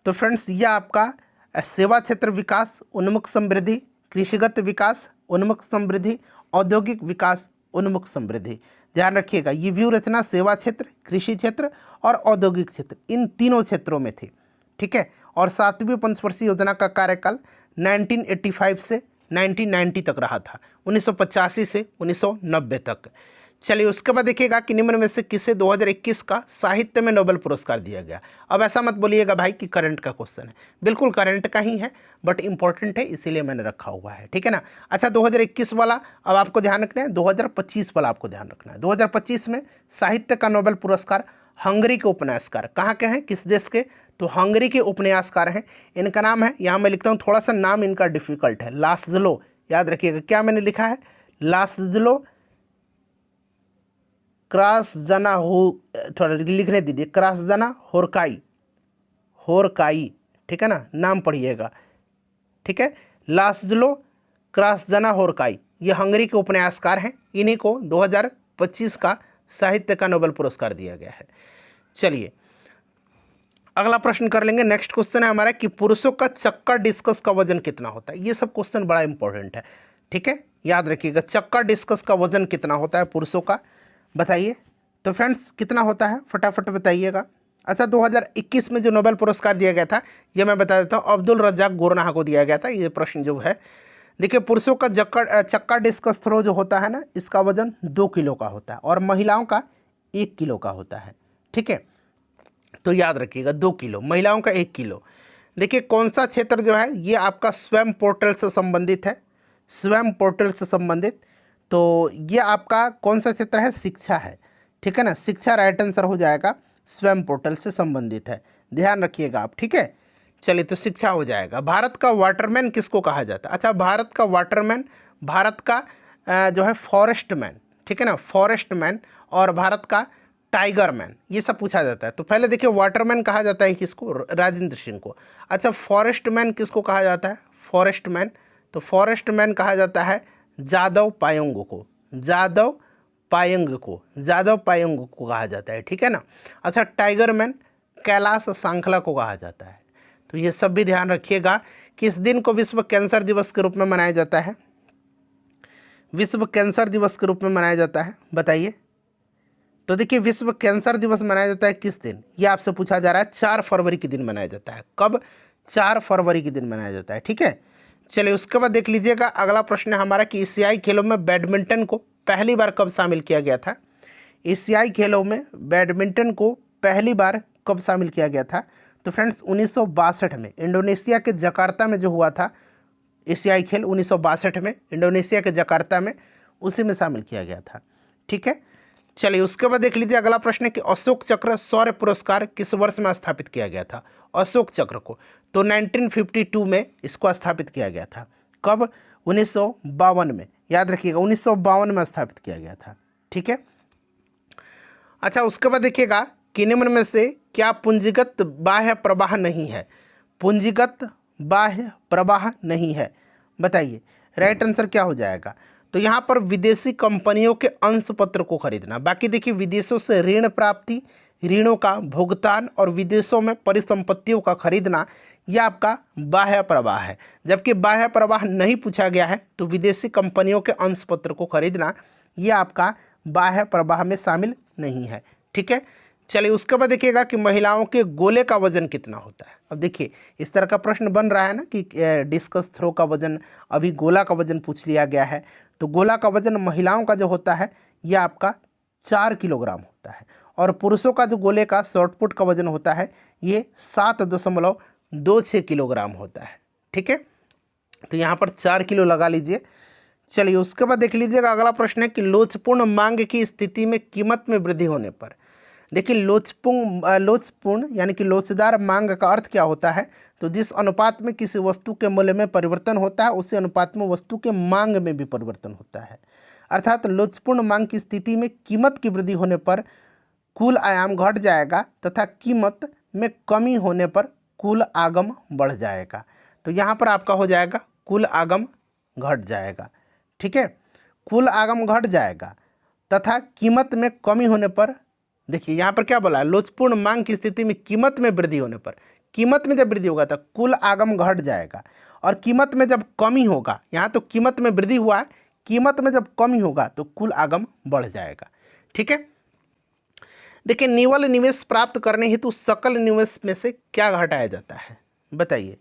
A: तो फ्रेंड्स यह आपका सेवा क्षेत्र विकास उन्मुख समृद्धि, कृषिगत विकास उन्मुख समृद्धि, औद्योगिक विकास उन्मुख समृद्धि। ध्यान रखिएगा ये व्यूहरचना सेवा क्षेत्र, कृषि क्षेत्र और औद्योगिक क्षेत्र, इन तीनों क्षेत्रों में थी। ठीक है, और 7वीं पंचवर्षीय योजना का कार्यकाल 1985 से 1990 तक रहा था, 1985 से 1990 तक। चलिए उसके बाद देखिएगा कि निम्न में से किसे 2021 का साहित्य में नोबेल पुरस्कार दिया गया। अब ऐसा मत बोलिएगा भाई कि करंट का क्वेश्चन है, बिल्कुल करंट का ही है, बट इंपॉर्टेंट है इसीलिए मैंने रखा हुआ है। ठीक है ना। अच्छा 2021 वाला अब आपको ध्यान रखना है, 2025 वाला आपको ध्यान रखना है। 2025 में साहित्य का नोबेल पुरस्कार हंगरी के उपन्यासकार, कहाँ के हैं, किस देश के, तो हंगरी के उपन्यासकार हैं। इनका नाम है, यहाँ मैं लिखता हूँ, थोड़ा सा नाम इनका डिफिकल्ट है, लास्लो। याद रखिएगा क्या मैंने लिखा है, लास्लो क्रासजना हो, थोड़ा लिखने दीजिए, क्रासजना होरकाई, होरकाई। ठीक है ना, नाम पढ़िएगा। ठीक है, लास्लो क्रासजना होरकाई, ये हंगरी के उपन्यासकार हैं। इन्हीं को 2025 का साहित्य का नोबेल पुरस्कार दिया गया है। चलिए अगला प्रश्न कर लेंगे। नेक्स्ट क्वेश्चन है हमारा कि पुरुषों का चक्का डिस्कस का वजन कितना होता है। ये सब क्वेश्चन बड़ा इंपॉर्टेंट है। ठीक है, याद रखिएगा चक्का डिस्कस का वजन कितना होता है पुरुषों का, बताइए। तो फ्रेंड्स कितना होता है फटाफट बताइएगा। अच्छा 2021 में जो नोबेल पुरस्कार दिया गया था, ये मैं बता देता हूँ, अब्दुल रज्जाक गोरनाह को दिया गया था। ये प्रश्न जो है देखिए, पुरुषों का चक्का डिस्कस थ्रो जो होता है ना, इसका वजन 2 किलो का होता है और महिलाओं का 1 किलो का होता है। ठीक है, तो याद रखिएगा 2 किलो, महिलाओं का 1 किलो। देखिए कौन सा क्षेत्र जो है ये आपका स्वयं पोर्टल से संबंधित है, स्वयं पोर्टल से संबंधित। तो ये आपका कौन सा क्षेत्र है, शिक्षा है। ठीक है ना, शिक्षा राइट आंसर हो जाएगा, स्वयं पोर्टल से संबंधित है, ध्यान रखिएगा आप। ठीक है, चलिए तो शिक्षा हो जाएगा। भारत का वाटरमैन किसको कहा जाता है। अच्छा भारत का वाटरमैन, भारत का जो है फॉरेस्ट मैन, ठीक है ना, फॉरेस्ट मैन, और भारत का टाइगर मैन, ये सब पूछा जाता है। तो पहले देखिए वाटरमैन कहा जाता है किसको, राजेंद्र सिंह को। अच्छा फॉरेस्ट मैन किसको कहा जाता है, फॉरेस्ट मैन, तो फॉरेस्ट मैन कहा जाता है जादव पायंग को, जादव पायंग को, जादव पायंग को कहा जाता है। ठीक है ना। अच्छा टाइगर मैन कैलाश सांखला को कहा जाता है। तो ये सब भी ध्यान रखिएगा। किस दिन को विश्व कैंसर दिवस के रूप में मनाया जाता है, विश्व कैंसर दिवस के रूप में मनाया जाता है, बताइए। तो देखिए विश्व कैंसर दिवस मनाया जाता है किस दिन, ये आपसे पूछा जा रहा है। 4 फरवरी के दिन मनाया जाता है। कब, 4 फरवरी के दिन मनाया जाता है। ठीक है, चलिए उसके बाद देख लीजिएगा अगला प्रश्न है हमारा कि एशियाई खेलों में बैडमिंटन को पहली बार कब शामिल किया गया था। एशियाई खेलों में बैडमिंटन को पहली बार कब शामिल किया गया था। तो फ्रेंड्स 1962 में इंडोनेशिया के जकार्ता में जो हुआ था एशियाई खेल, 1962 में इंडोनेशिया के जकार्ता में, उसी में शामिल किया गया था। ठीक है, चलिए उसके बाद देख लीजिए अगला प्रश्न है कि अशोक चक्र शौर्य पुरस्कार किस वर्ष में स्थापित किया गया था। अशोक चक्र को तो 1952 में इसको स्थापित किया गया था। कब? 1952 में, याद रखिएगा 1952 में स्थापित किया गया था। ठीक है। अच्छा उसके बाद देखिएगा कि निम्न में से क्या पूंजीगत बाह्य प्रवाह नहीं है। पूंजीगत बाह्य प्रवाह नहीं है, बताइए राइट आंसर क्या हो जाएगा। तो यहाँ पर विदेशी कंपनियों के अंश पत्र को खरीदना। बाकी देखिए विदेशों से ऋण प्राप्ति, ऋणों का भुगतान और विदेशों में परिसंपत्तियों का खरीदना, यह आपका बाह्य प्रवाह है। जबकि बाह्य प्रवाह नहीं पूछा गया है तो विदेशी कंपनियों के अंश पत्र को खरीदना यह आपका बाह्य प्रवाह में शामिल नहीं है। ठीक है। चलिए उसके बाद देखिएगा कि महिलाओं के गोले का वजन कितना होता है। अब देखिए इस तरह का प्रश्न बन रहा है ना कि डिस्कस थ्रो का वजन, अभी गोला का वजन पूछ लिया गया है। तो गोला का वजन महिलाओं का जो होता है यह आपका 4 किलोग्राम होता है और पुरुषों का जो गोले का शॉर्टपुट का वजन होता है ये 7.26 किलोग्राम होता है। ठीक है। तो यहाँ पर 4 किलो लगा लीजिए। चलिए उसके बाद देख लीजिएगा अगला प्रश्न है कि लोचपूर्ण मांग की स्थिति में कीमत में वृद्धि होने पर। देखिए लोचपूर्ण यानी कि लोचदार मांग का अर्थ क्या होता है। तो जिस अनुपात में किसी वस्तु के मूल्य में परिवर्तन होता है उसी अनुपात में वस्तु के मांग में भी परिवर्तन होता है। अर्थात लोचपूर्ण मांग की स्थिति में कीमत की वृद्धि होने पर कुल आयाम घट जाएगा तथा कीमत में कमी होने पर कुल आगम बढ़ जाएगा। तो यहाँ पर आपका हो जाएगा कुल आगम घट जाएगा। ठीक है। कुल आगम घट जाएगा तथा कीमत में कमी होने पर, देखिए यहाँ पर क्या बोला है, लोचपूर्ण मांग की स्थिति में कीमत में वृद्धि होने पर, कीमत में जब वृद्धि होगा तो कुल आगम घट जाएगा और कीमत में जब कमी होगा, यहाँ तो कीमत में वृद्धि हुआ है, कीमत में जब कमी होगा तो कुल आगम बढ़ जाएगा। ठीक है। देखिए निवल निवेश प्राप्त करने हेतु सकल निवेश में से क्या घटाया जाता है, बताइए।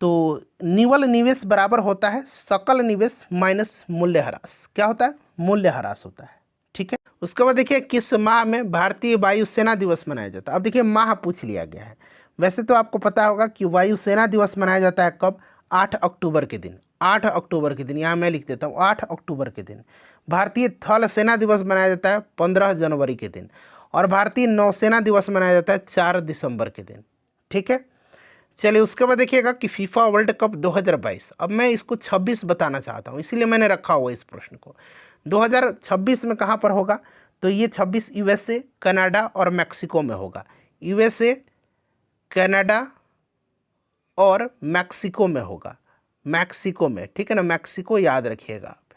A: तो निवल निवेश बराबर होता है सकल निवेश माइनस मूल्यह्रास। क्या होता है? मूल्यह्रास होता है। ठीक है। उसके बाद देखिए किस माह में भारतीय वायुसेना दिवस मनाया जाता है। अब देखिए माह पूछ लिया गया है। वैसे तो आपको पता होगा कि वायुसेना दिवस मनाया जाता है कब? 8 अक्टूबर के दिन। 8 अक्टूबर के दिन, यहाँ मैं लिख देता हूँ 8 अक्टूबर के दिन। भारतीय थल सेना दिवस मनाया जाता है 15 जनवरी के दिन और भारतीय नौसेना दिवस मनाया जाता है 4 दिसंबर के दिन। ठीक है। चलिए उसके बाद देखिएगा कि फीफा वर्ल्ड कप 2022, अब मैं इसको 26 बताना चाहता हूँ इसीलिए मैंने रखा हुआ इस प्रश्न को। 2026 में कहाँ पर होगा? तो ये 26 यूएसए, कनाडा और मैक्सिको में होगा। यूएसए, कनाडा और मैक्सिको में होगा। मैक्सिको में, ठीक है ना, मैक्सिको याद रखिएगा आप।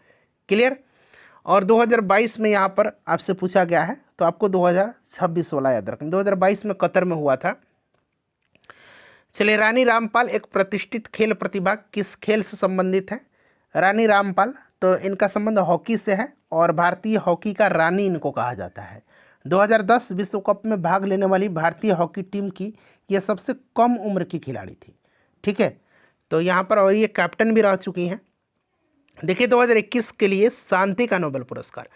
A: क्लियर। और 2022 में यहाँ पर आपसे पूछा गया है तो आपको 2026 वाला याद रखना। 2022 में कतर में हुआ था। चलिए रानी रामपाल एक प्रतिष्ठित खेल प्रतिभा किस खेल से संबंधित है? रानी रामपाल तो इनका संबंध हॉकी से है और भारतीय हॉकी का रानी इनको कहा जाता है। 2010 विश्व कप में भाग लेने वाली भारतीय हॉकी टीम की यह सबसे कम उम्र की खिलाड़ी थी। ठीक है। तो यहाँ पर और ये कैप्टन भी रह चुकी हैं। देखिए 2021 के लिए शांति का नोबेल पुरस्कार।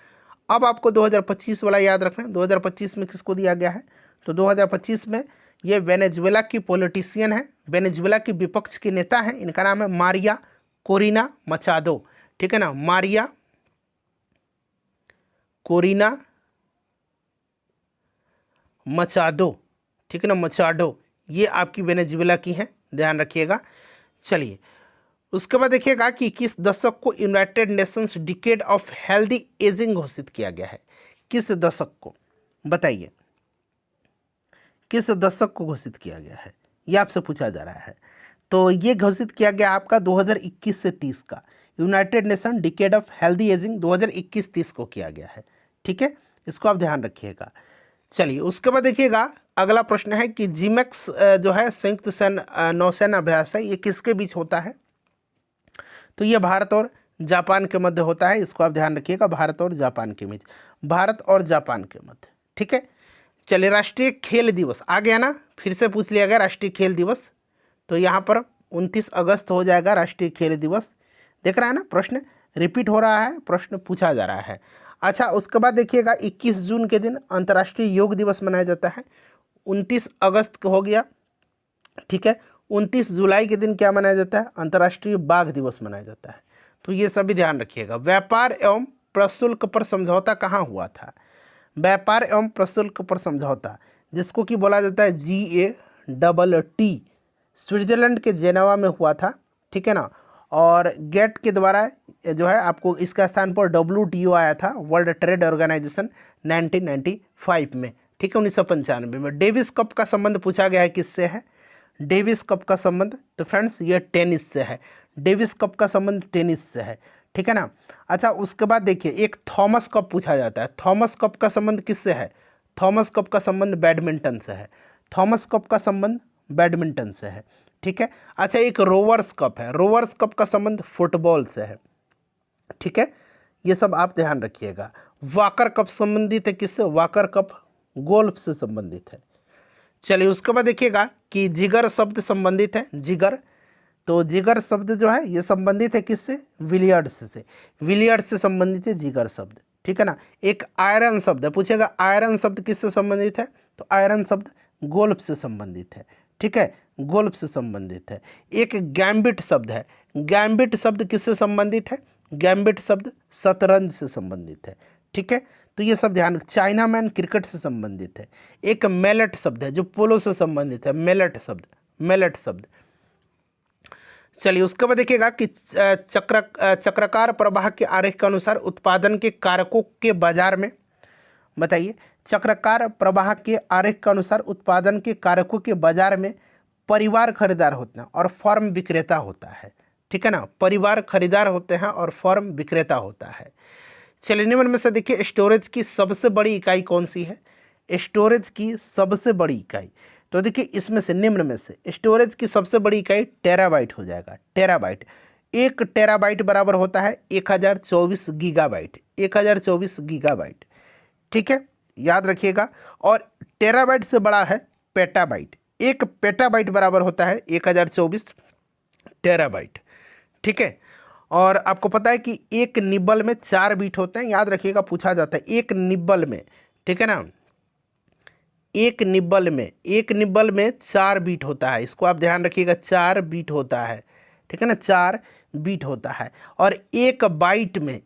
A: अब आपको 2025 वाला याद रखना है। 2025 में किसको दिया गया है? तो 2025 में ये वेनेजुएला की पॉलिटिशियन है, वेनेजुएला की विपक्ष की नेता है। इनका नाम है मारिया कोरिना मचाडो। ठीक है ना, मारिया कोरिना मचाडो। ठीक है ना, मचाडो ये आपकी वेनेजुएला की हैं, ध्यान रखिएगा। चलिए उसके बाद देखिएगा कि किस दशक को United Nations decade of healthy ageing घोषित किया गया है। किस दशक को, बताइए किस दशक को घोषित किया गया है, ये आपसे पूछा जा रहा है। तो ये घोषित किया गया आपका 2021 से 30 का United nation decade of healthy ageing 2021-30 को किया गया है। ठीक है, इसको आप ध्यान रखिएगा। चलिए उसके बाद देखिएगा अगला प्रश्न है कि जिमेक्स जो है संयुक्त नौसेना अभ्यास है, ये किसके बीच होता है? तो ये भारत और जापान के मध्य होता है। इसको आप ध्यान रखिएगा, भारत और जापान के बीच, भारत और जापान के मध्य। ठीक है। चलिए राष्ट्रीय खेल दिवस आ गया ना, फिर से पूछ लिया गया राष्ट्रीय खेल दिवस। तो यहाँ पर 29 अगस्त हो जाएगा राष्ट्रीय खेल दिवस। देख रहा है ना, प्रश्न रिपीट हो रहा है, प्रश्न पूछा जा रहा है। अच्छा उसके बाद देखिएगा 21 जून के दिन अंतर्राष्ट्रीय योग दिवस मनाया जाता है। 29 अगस्त को हो गया। ठीक है। 29 जुलाई के दिन क्या मनाया जाता है? अंतर्राष्ट्रीय बाघ दिवस मनाया जाता है। तो ये सभी ध्यान रखिएगा। व्यापार एवं प्रशुल्क पर समझौता कहाँ हुआ था? व्यापार एवं प्रशुल्क पर समझौता, जिसको कि बोला जाता है GATT, स्विट्जरलैंड के जेनेवा में हुआ था, ठीक है ना। और गेट के द्वारा जो है आपको इसका स्थान पर WTO आया था, वर्ल्ड ट्रेड ऑर्गेनाइजेशन, 1995 में, ठीक है, 1995 में। डेविस कप का संबंध पूछा गया है, किससे है डेविस कप का संबंध? तो फ्रेंड्स ये टेनिस से है, डेविस कप का संबंध टेनिस से है, ठीक है ना। अच्छा, उसके बाद देखिए एक थॉमस कप पूछा जाता है, थॉमस कप का संबंध किससे है? थॉमस कप का संबंध बैडमिंटन से है, थॉमस कप का संबंध बैडमिंटन से है, ठीक है। अच्छा, एक रोवर्स कप है, रोवर्स कप का संबंध फुटबॉल से है, ठीक है। ये सब आप ध्यान रखिएगा। वाकर कप संबंधित है किससे? वाकर कप गोल्फ से संबंधित है। चलिए उसके बाद देखिएगा कि जिगर शब्द संबंधित है, जिगर, तो जिगर शब्द जो है ये संबंधित है किससे? विलियर्ड्स से, विलियर्ड्स से संबंधित है जिगर शब्द, ठीक है ना। एक आयरन शब्द है, पूछेगा आयरन शब्द किससे संबंधित है? तो आयरन शब्द गोल्फ से संबंधित है, ठीक है, गोल्फ से संबंधित है। एक गैम्बिट शब्द है, गैम्बिट शब्द किससे संबंधित है? गैम्बिट शब्द शतरंज से संबंधित है, ठीक है। तो ये सब ध्यान, चाइना मैन क्रिकेट से संबंधित है। एक मेलेट शब्द है जो पोलो से संबंधित है, मेलेट शब्द, मेलेट शब्द। चलिए उसके बाद देखिएगा कि चक्राकार प्रवाह के आरेख के अनुसार उत्पादन के कारकों के बाजार में, बताइए, चक्राकार प्रवाह के आरेख के अनुसार उत्पादन के कारकों के बाजार में परिवार खरीदार होते हैं और फर्म विक्रेता होता है, ठीक है ना। परिवार खरीदार होते हैं और फर्म विक्रेता होता है। चलिए निम्न में से देखिए स्टोरेज की सबसे बड़ी इकाई कौन सी है? स्टोरेज की सबसे बड़ी इकाई, तो देखिए इसमें से, निम्न में से स्टोरेज की सबसे बड़ी इकाई टेराबाइट हो जाएगा, टेराबाइट। 1 टेराबाइट बराबर होता है 1024 गीगाबाइट, 1024 गीगाबाइट, ठीक है, याद रखिएगा। और टेराबाइट से बड़ा है पेटाबाइट, 1 पेटाबाइट बराबर होता है 1024 टेराबाइट, ठीक है। और आपको पता है कि एक निब्बल में 4 बीट होते हैं, याद रखिएगा, पूछा जाता है एक निब्बल में, ठीक है ना, एक निब्बल में 4 बीट होता है, इसको आप ध्यान रखिएगा, 4 बीट होता है, ठीक है ना, 4 बीट होता है। और एक बाइट में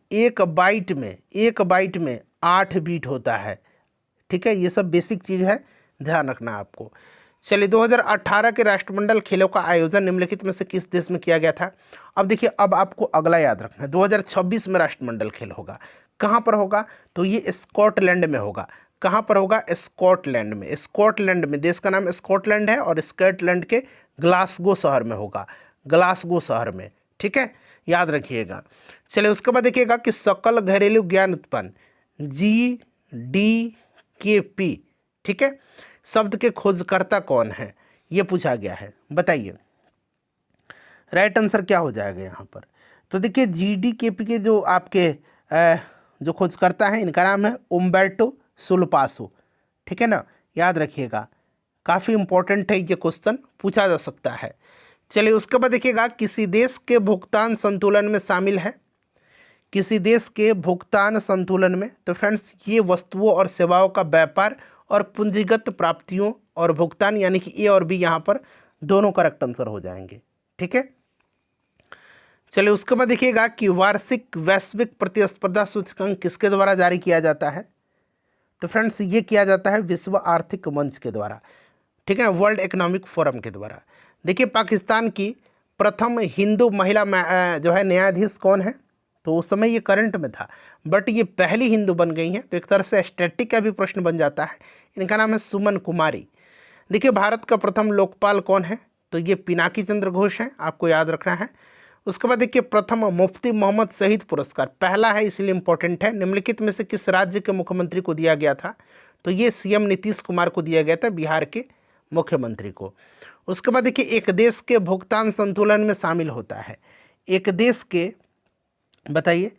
A: 8 बीट होता है, ठीक है। ये सब बेसिक चीज़ है, ध्यान रखना आपको। चलिए 2018 के राष्ट्रमंडल खेलों का आयोजन निम्नलिखित में से किस देश में किया गया था? अब देखिए, अब आपको अगला याद रखना है, 2026 में राष्ट्रमंडल खेल होगा। कहाँ पर होगा? तो ये स्कॉटलैंड में होगा। कहाँ पर होगा? स्कॉटलैंड में, स्कॉटलैंड में, देश का नाम स्कॉटलैंड है और स्कॉटलैंड के ग्लासगो शहर में होगा, ग्लासगो शहर में, ठीक है, याद रखिएगा। चलिए उसके बाद देखिएगा कि सकल घरेलू ज्ञान उत्पन्न, GDP, ठीक है, शब्द के खोजकर्ता कौन है? ये पूछा गया है, बताइए राइट आंसर क्या हो जाएगा यहाँ पर? तो देखिए GDP के जो आपके जो खोजकर्ता हैं, इनका नाम है उम्बर्टो सुलपासो, ठीक है ना, याद रखिएगा, काफ़ी इंपॉर्टेंट है, ये क्वेश्चन पूछा जा सकता है। चलिए उसके बाद देखिएगा किसी देश के भुगतान संतुलन में शामिल है, किसी देश के भुगतान संतुलन में, तो फ्रेंड्स ये वस्तुओं और सेवाओं का व्यापार और पूंजीगत प्राप्तियों और भुगतान, यानी कि ए और बी यहाँ पर दोनों करेक्ट आंसर हो जाएंगे, ठीक है। चलिए उसके बाद देखिएगा कि वार्षिक वैश्विक प्रतिस्पर्धा सूचकांक किसके द्वारा जारी किया जाता है? तो फ्रेंड्स ये किया जाता है विश्व आर्थिक मंच के द्वारा, ठीक है, वर्ल्ड इकोनॉमिक फोरम के द्वारा। देखिए पाकिस्तान की प्रथम हिंदू महिला जो है न्यायाधीश कौन है? तो उस समय ये करंट में था, बट ये पहली हिंदू बन गई हैं, तो एक तरह से स्टैटिक का भी प्रश्न बन जाता है। इनका नाम है सुमन कुमारी। देखिए भारत का प्रथम लोकपाल कौन है? तो ये पिनाकी चंद्र घोष हैं, आपको याद रखना है। उसके बाद देखिए प्रथम मुफ्ती मोहम्मद शहीद पुरस्कार, पहला है इसलिए इंपॉर्टेंट है, निम्नलिखित में से किस राज्य के मुख्यमंत्री को दिया गया था? तो ये CM नीतीश कुमार को दिया गया था, बिहार के मुख्यमंत्री को। उसके बाद देखिए एक देश के भुगतान संतुलन में शामिल होता है, एक देश के, बताइए,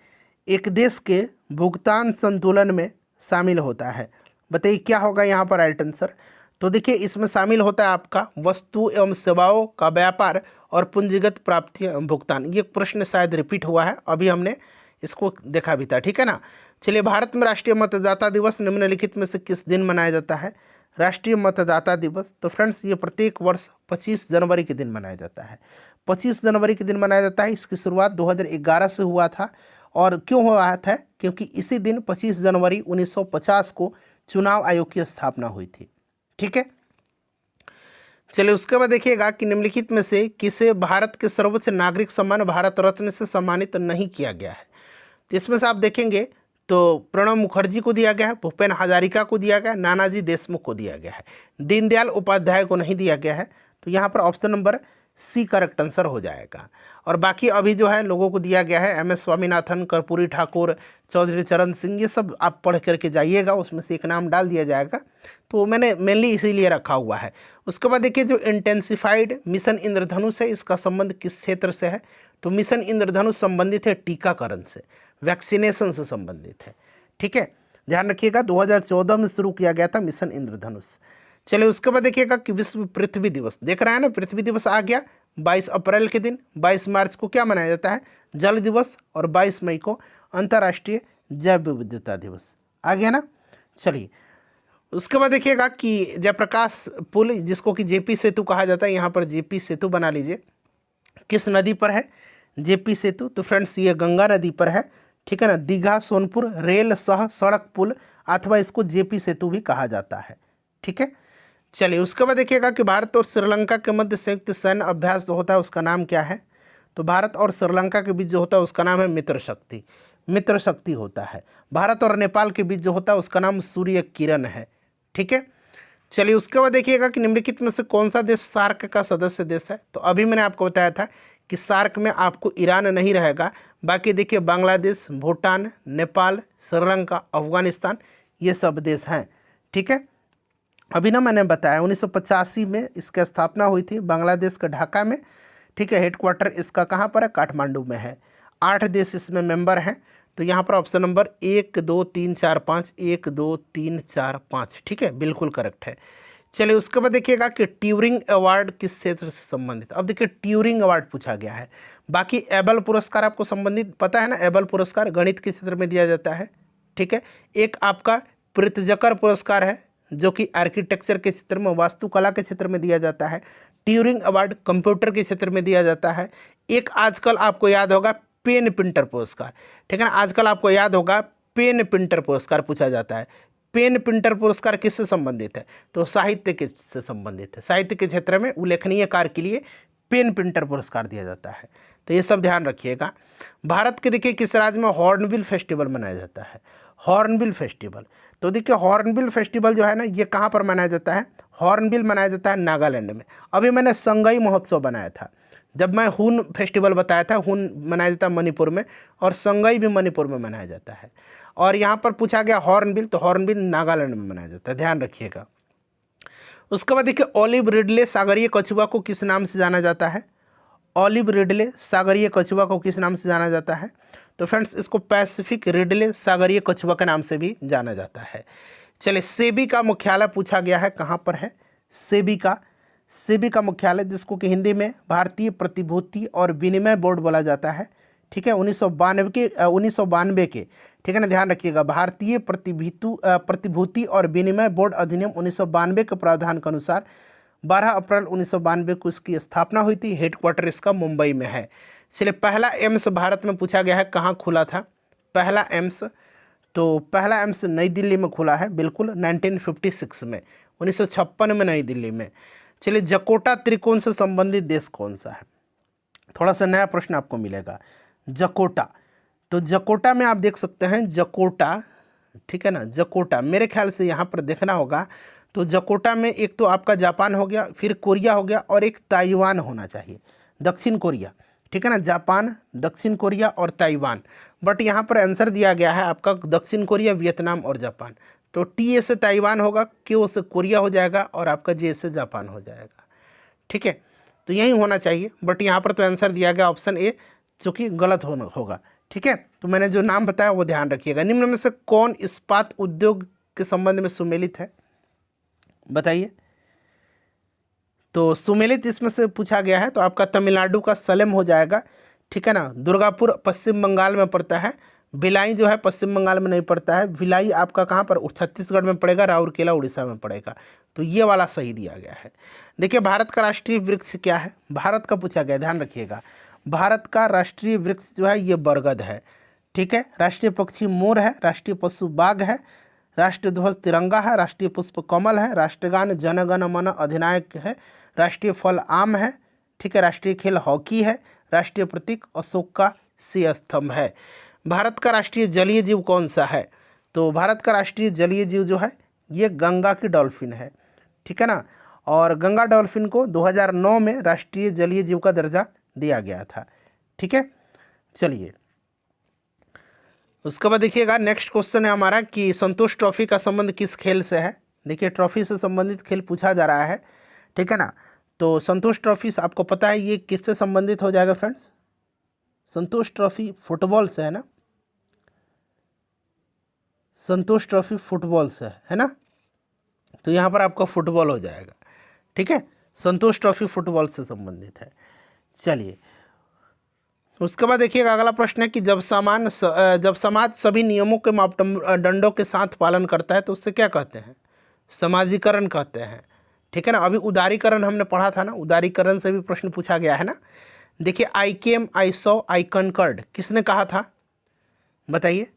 A: एक देश के भुगतान संतुलन में शामिल होता है, बताइए क्या होगा यहाँ पर राइट आंसर? तो देखिए इसमें शामिल होता है आपका वस्तु एवं सेवाओं का व्यापार और पूंजीगत प्राप्ति भुगतान। ये प्रश्न शायद रिपीट हुआ है, अभी हमने इसको देखा भी था, ठीक है ना। चलिए भारत में राष्ट्रीय मतदाता दिवस निम्नलिखित में से किस दिन मनाया जाता है? राष्ट्रीय मतदाता दिवस, तो फ्रेंड्स ये प्रत्येक वर्ष 25 जनवरी के दिन मनाया जाता है, 25 जनवरी के दिन मनाया जाता है। इसकी शुरुआत 2011 से हुआ था और क्यों हुआ था? क्योंकि इसी दिन 25 जनवरी 1950 को चुनाव आयोग की स्थापना हुई थी। ठीक है, चलिए उसके बाद देखिएगा कि निम्नलिखित में से किसे भारत के सर्वोच्च नागरिक सम्मान भारत रत्न से सम्मानित नहीं किया गया है? तो इसमें से आप देखेंगे तो प्रणब मुखर्जी को दिया गया है, भूपेन हजारिका को दिया गया है, नानाजी देशमुख को दिया गया है, दीनदयाल उपाध्याय को नहीं दिया गया है। तो यहाँ पर option number C correct answer हो जाएगा। और बाकी अभी जो है लोगों को दिया गया है, MS स्वामीनाथन, कर्पूरी ठाकुर, चौधरी चरण सिंह, ये सब आप पढ़ करके जाइएगा, उसमें से एक नाम डाल दिया जाएगा। तो मैंने मेनली इसीलिए रखा हुआ है। उसके बाद देखिए जो इंटेंसिफाइड मिशन इंद्रधनुष है, इसका संबंध किस क्षेत्र से है? तो मिशन इंद्रधनुष संबंधित है टीकाकरण से, वैक्सीनेशन से संबंधित है। ठीक है, ध्यान रखिएगा 2014 में शुरू किया गया था मिशन इंद्रधनुष। चलिए उसके बाद देखिएगा कि विश्व पृथ्वी दिवस, देख रहे हैं ना, पृथ्वी दिवस आ गया 22 अप्रैल के दिन। 22 मार्च को क्या मनाया जाता है? जल दिवस। और 22 मई को अंतर्राष्ट्रीय जैव विविधता दिवस। आ गया ना। चलिए उसके बाद देखिएगा कि जयप्रकाश पुल, जिसको कि JP सेतु कहा जाता है, यहाँ पर JP सेतु बना लीजिए। किस नदी पर है JP सेतु? तो फ्रेंड्स ये गंगा नदी पर है। ठीक है ना, दीघा सोनपुर रेल सह सड़क पुल अथवा इसको JP सेतु भी कहा जाता है। ठीक है, चलिए उसके बाद देखिएगा कि भारत और श्रीलंका के मध्य संयुक्त सैन्य अभ्यास जो होता है उसका नाम क्या है? तो भारत और श्रीलंका के बीच जो होता है उसका नाम है मित्र शक्ति। मित्र शक्ति होता है। भारत और नेपाल के बीच जो होता है उसका नाम सूर्य किरण है। ठीक है, चलिए उसके बाद देखिएगा कि निम्नलिखित में से कौन सा देश सार्क का सदस्य देश है? तो अभी मैंने आपको बताया था कि सार्क में आपको ईरान नहीं रहेगा, बाकी देखिए बांग्लादेश, भूटान, नेपाल, श्रीलंका, अफगानिस्तान, ये सब देश हैं। ठीक है, अभी ना मैंने बताया 1985 में इसकी स्थापना हुई थी बांग्लादेश के ढाका में। ठीक है, हेडक्वार्टर इसका कहाँ पर है? काठमांडू में है। 8 देश इसमें मेंबर हैं। तो यहाँ पर ऑप्शन नंबर 1 2 3 4 5, 1 2 3 4 5। ठीक है, बिल्कुल करेक्ट है। चलिए उसके बाद देखिएगा कि ट्यूरिंग अवार्ड किस क्षेत्र से संबंधित? अब देखिए ट्यूरिंग अवार्ड पूछा गया है। बाकी एबल पुरस्कार आपको संबंधित पता है ना, एबल पुरस्कार गणित के क्षेत्र में दिया जाता है। ठीक है, एक आपका प्रित्जकर पुरस्कार है जो कि आर्किटेक्चर के क्षेत्र में, वास्तुकला के क्षेत्र में दिया जाता है। ट्यूरिंग अवार्ड कंप्यूटर के क्षेत्र में दिया जाता है। एक आजकल आपको याद होगा पेन पिंटर पुरस्कार। ठीक है ना, आजकल आपको याद होगा पेन पिंटर पुरस्कार पूछा जाता है। पेन पिंटर पुरस्कार किससे संबंधित है? तो साहित्य के से संबंधित है। साहित्य के क्षेत्र में उल्लेखनीय कार्य के लिए पेन पिंटर पुरस्कार दिया जाता है। तो ये सब ध्यान रखिएगा। भारत के देखिए किस राज्य में हॉर्नबिल फेस्टिवल मनाया जाता है? Hornbill festival. तो देखिए हॉर्नबिल फेस्टिवल जो है ना, ये कहाँ पर मनाया जाता है? हॉर्नबिल मनाया जाता है नागालैंड में। अभी मैंने संगई महोत्सव बनाया था, जब मैं हून फेस्टिवल बताया था। हून मनाया जाता है मणिपुर में, और संगई भी मणिपुर में मनाया जाता है। और यहाँ पर पूछा गया हॉर्नबिल, तो हॉर्नबिल नागालैंड में मनाया जाता है, ध्यान रखिएगा। उसके बाद देखिए ऑलिव रिडले सागरीय कछुआ को किस नाम से जाना जाता है? ऑलिव रिडले सागरीय कछुआ को किस नाम से जाना जाता है? तो फ्रेंड्स इसको पैसिफिक रिडले सागरीय कछुआ के नाम से भी जाना जाता है। चलिए सेबी का मुख्यालय पूछा गया है, कहाँ पर है? सेबी का मुख्यालय, जिसको कि हिंदी में भारतीय प्रतिभूति और विनिमय बोर्ड बोला जाता है। ठीक है, 1992 के, ठीक है ना, ध्यान रखिएगा, भारतीय प्रतिभूति और विनिमय बोर्ड अधिनियम 1992 के प्रावधान के अनुसार 12 अप्रैल 1992 को इसकी स्थापना हुई थी। हेडक्वार्टर इसका मुंबई में है। चलिए पहला एम्स भारत में पूछा गया है, कहाँ खुला था पहला एम्स? तो पहला एम्स नई दिल्ली में खुला है, बिल्कुल 1956 में, 1956 में नई दिल्ली में। चलिए जकोटा त्रिकोण से संबंधित देश कौन सा है? थोड़ा सा नया प्रश्न आपको मिलेगा। जकोटा, तो जकोटा में आप देख सकते हैं जकोटा, ठीक है ना, जकोटा मेरे ख्याल से यहाँ पर देखना होगा। तो जकोटा में एक तो आपका जापान हो गया, फिर कोरिया हो गया, और एक ताइवान होना चाहिए, दक्षिण कोरिया। ठीक है ना, जापान, दक्षिण कोरिया और ताइवान। बट यहाँ पर आंसर दिया गया है आपका दक्षिण कोरिया, वियतनाम और जापान। तो टी से ताइवान होगा, क्यू से कोरिया हो जाएगा, और आपका जे से जापान हो जाएगा। ठीक है, तो यही होना चाहिए, बट यहाँ पर तो आंसर दिया गया ऑप्शन ए, जो कि गलत होगा। ठीक है, तो मैंने जो नाम बताया वो ध्यान रखिएगा। निम्न में से कौन इस्पात उद्योग के संबंध में सुमेलित है? बताइए। तो सुमेलित इसमें से पूछा गया है, तो आपका तमिलनाडु का सलेम हो जाएगा। ठीक है ना, दुर्गापुर पश्चिम बंगाल में पड़ता है, भिलाई जो है पश्चिम बंगाल में नहीं पड़ता है, भिलाई आपका कहाँ पर? छत्तीसगढ़ में पड़ेगा, राउरकेला उड़ीसा में पड़ेगा। तो ये वाला सही दिया गया है। देखिए भारत का राष्ट्रीय वृक्ष क्या है? भारत का पूछा गया, ध्यान रखिएगा। भारत का राष्ट्रीय वृक्ष जो है ये बरगद है। ठीक है। राष्ट्रीय पक्षी मोर है, राष्ट्रीय पशु बाघ है, राष्ट्रीय ध्वज तिरंगा है, राष्ट्रीय पुष्प कमल है, राष्ट्रगान जन गण मन अधिनायक है, राष्ट्रीय फल आम है, ठीक है। राष्ट्रीय खेल हॉकी है, राष्ट्रीय प्रतीक अशोक का सी स्तंभ है। भारत का राष्ट्रीय जलीय जीव कौन सा है? तो भारत का राष्ट्रीय जलीय जीव जो है ये गंगा की डॉल्फिन है, ठीक है ना। और गंगा डॉल्फिन को 2009 में राष्ट्रीय जलीय जीव का दर्जा दिया गया था, ठीक है। चलिए उसके बाद देखिएगा नेक्स्ट क्वेश्चन है हमारा कि संतोष ट्रॉफी का संबंध किस खेल से है। देखिए ट्रॉफी से संबंधित खेल पूछा जा रहा है, ठीक है ना। तो संतोष ट्रॉफी आपको पता है ये किससे संबंधित हो जाएगा फ्रेंड्स? संतोष ट्रॉफी फुटबॉल से है ना, संतोष ट्रॉफी फुटबॉल से है ना, तो यहाँ पर आपका फुटबॉल हो जाएगा, ठीक है। संतोष ट्रॉफी फुटबॉल से संबंधित है। चलिए उसके बाद देखिएगा अगला प्रश्न है कि जब समाज सभी नियमों के मापदंडों के साथ पालन करता है तो उससे क्या कहते हैं? समाजीकरण कहते हैं, ठीक है ना। अभी उदारीकरण हमने पढ़ा था ना, उदारीकरण से भी प्रश्न पूछा गया है ना। देखिए आई केम, आई सॉ, आई कनकर्ड किसने कहा था बताइए,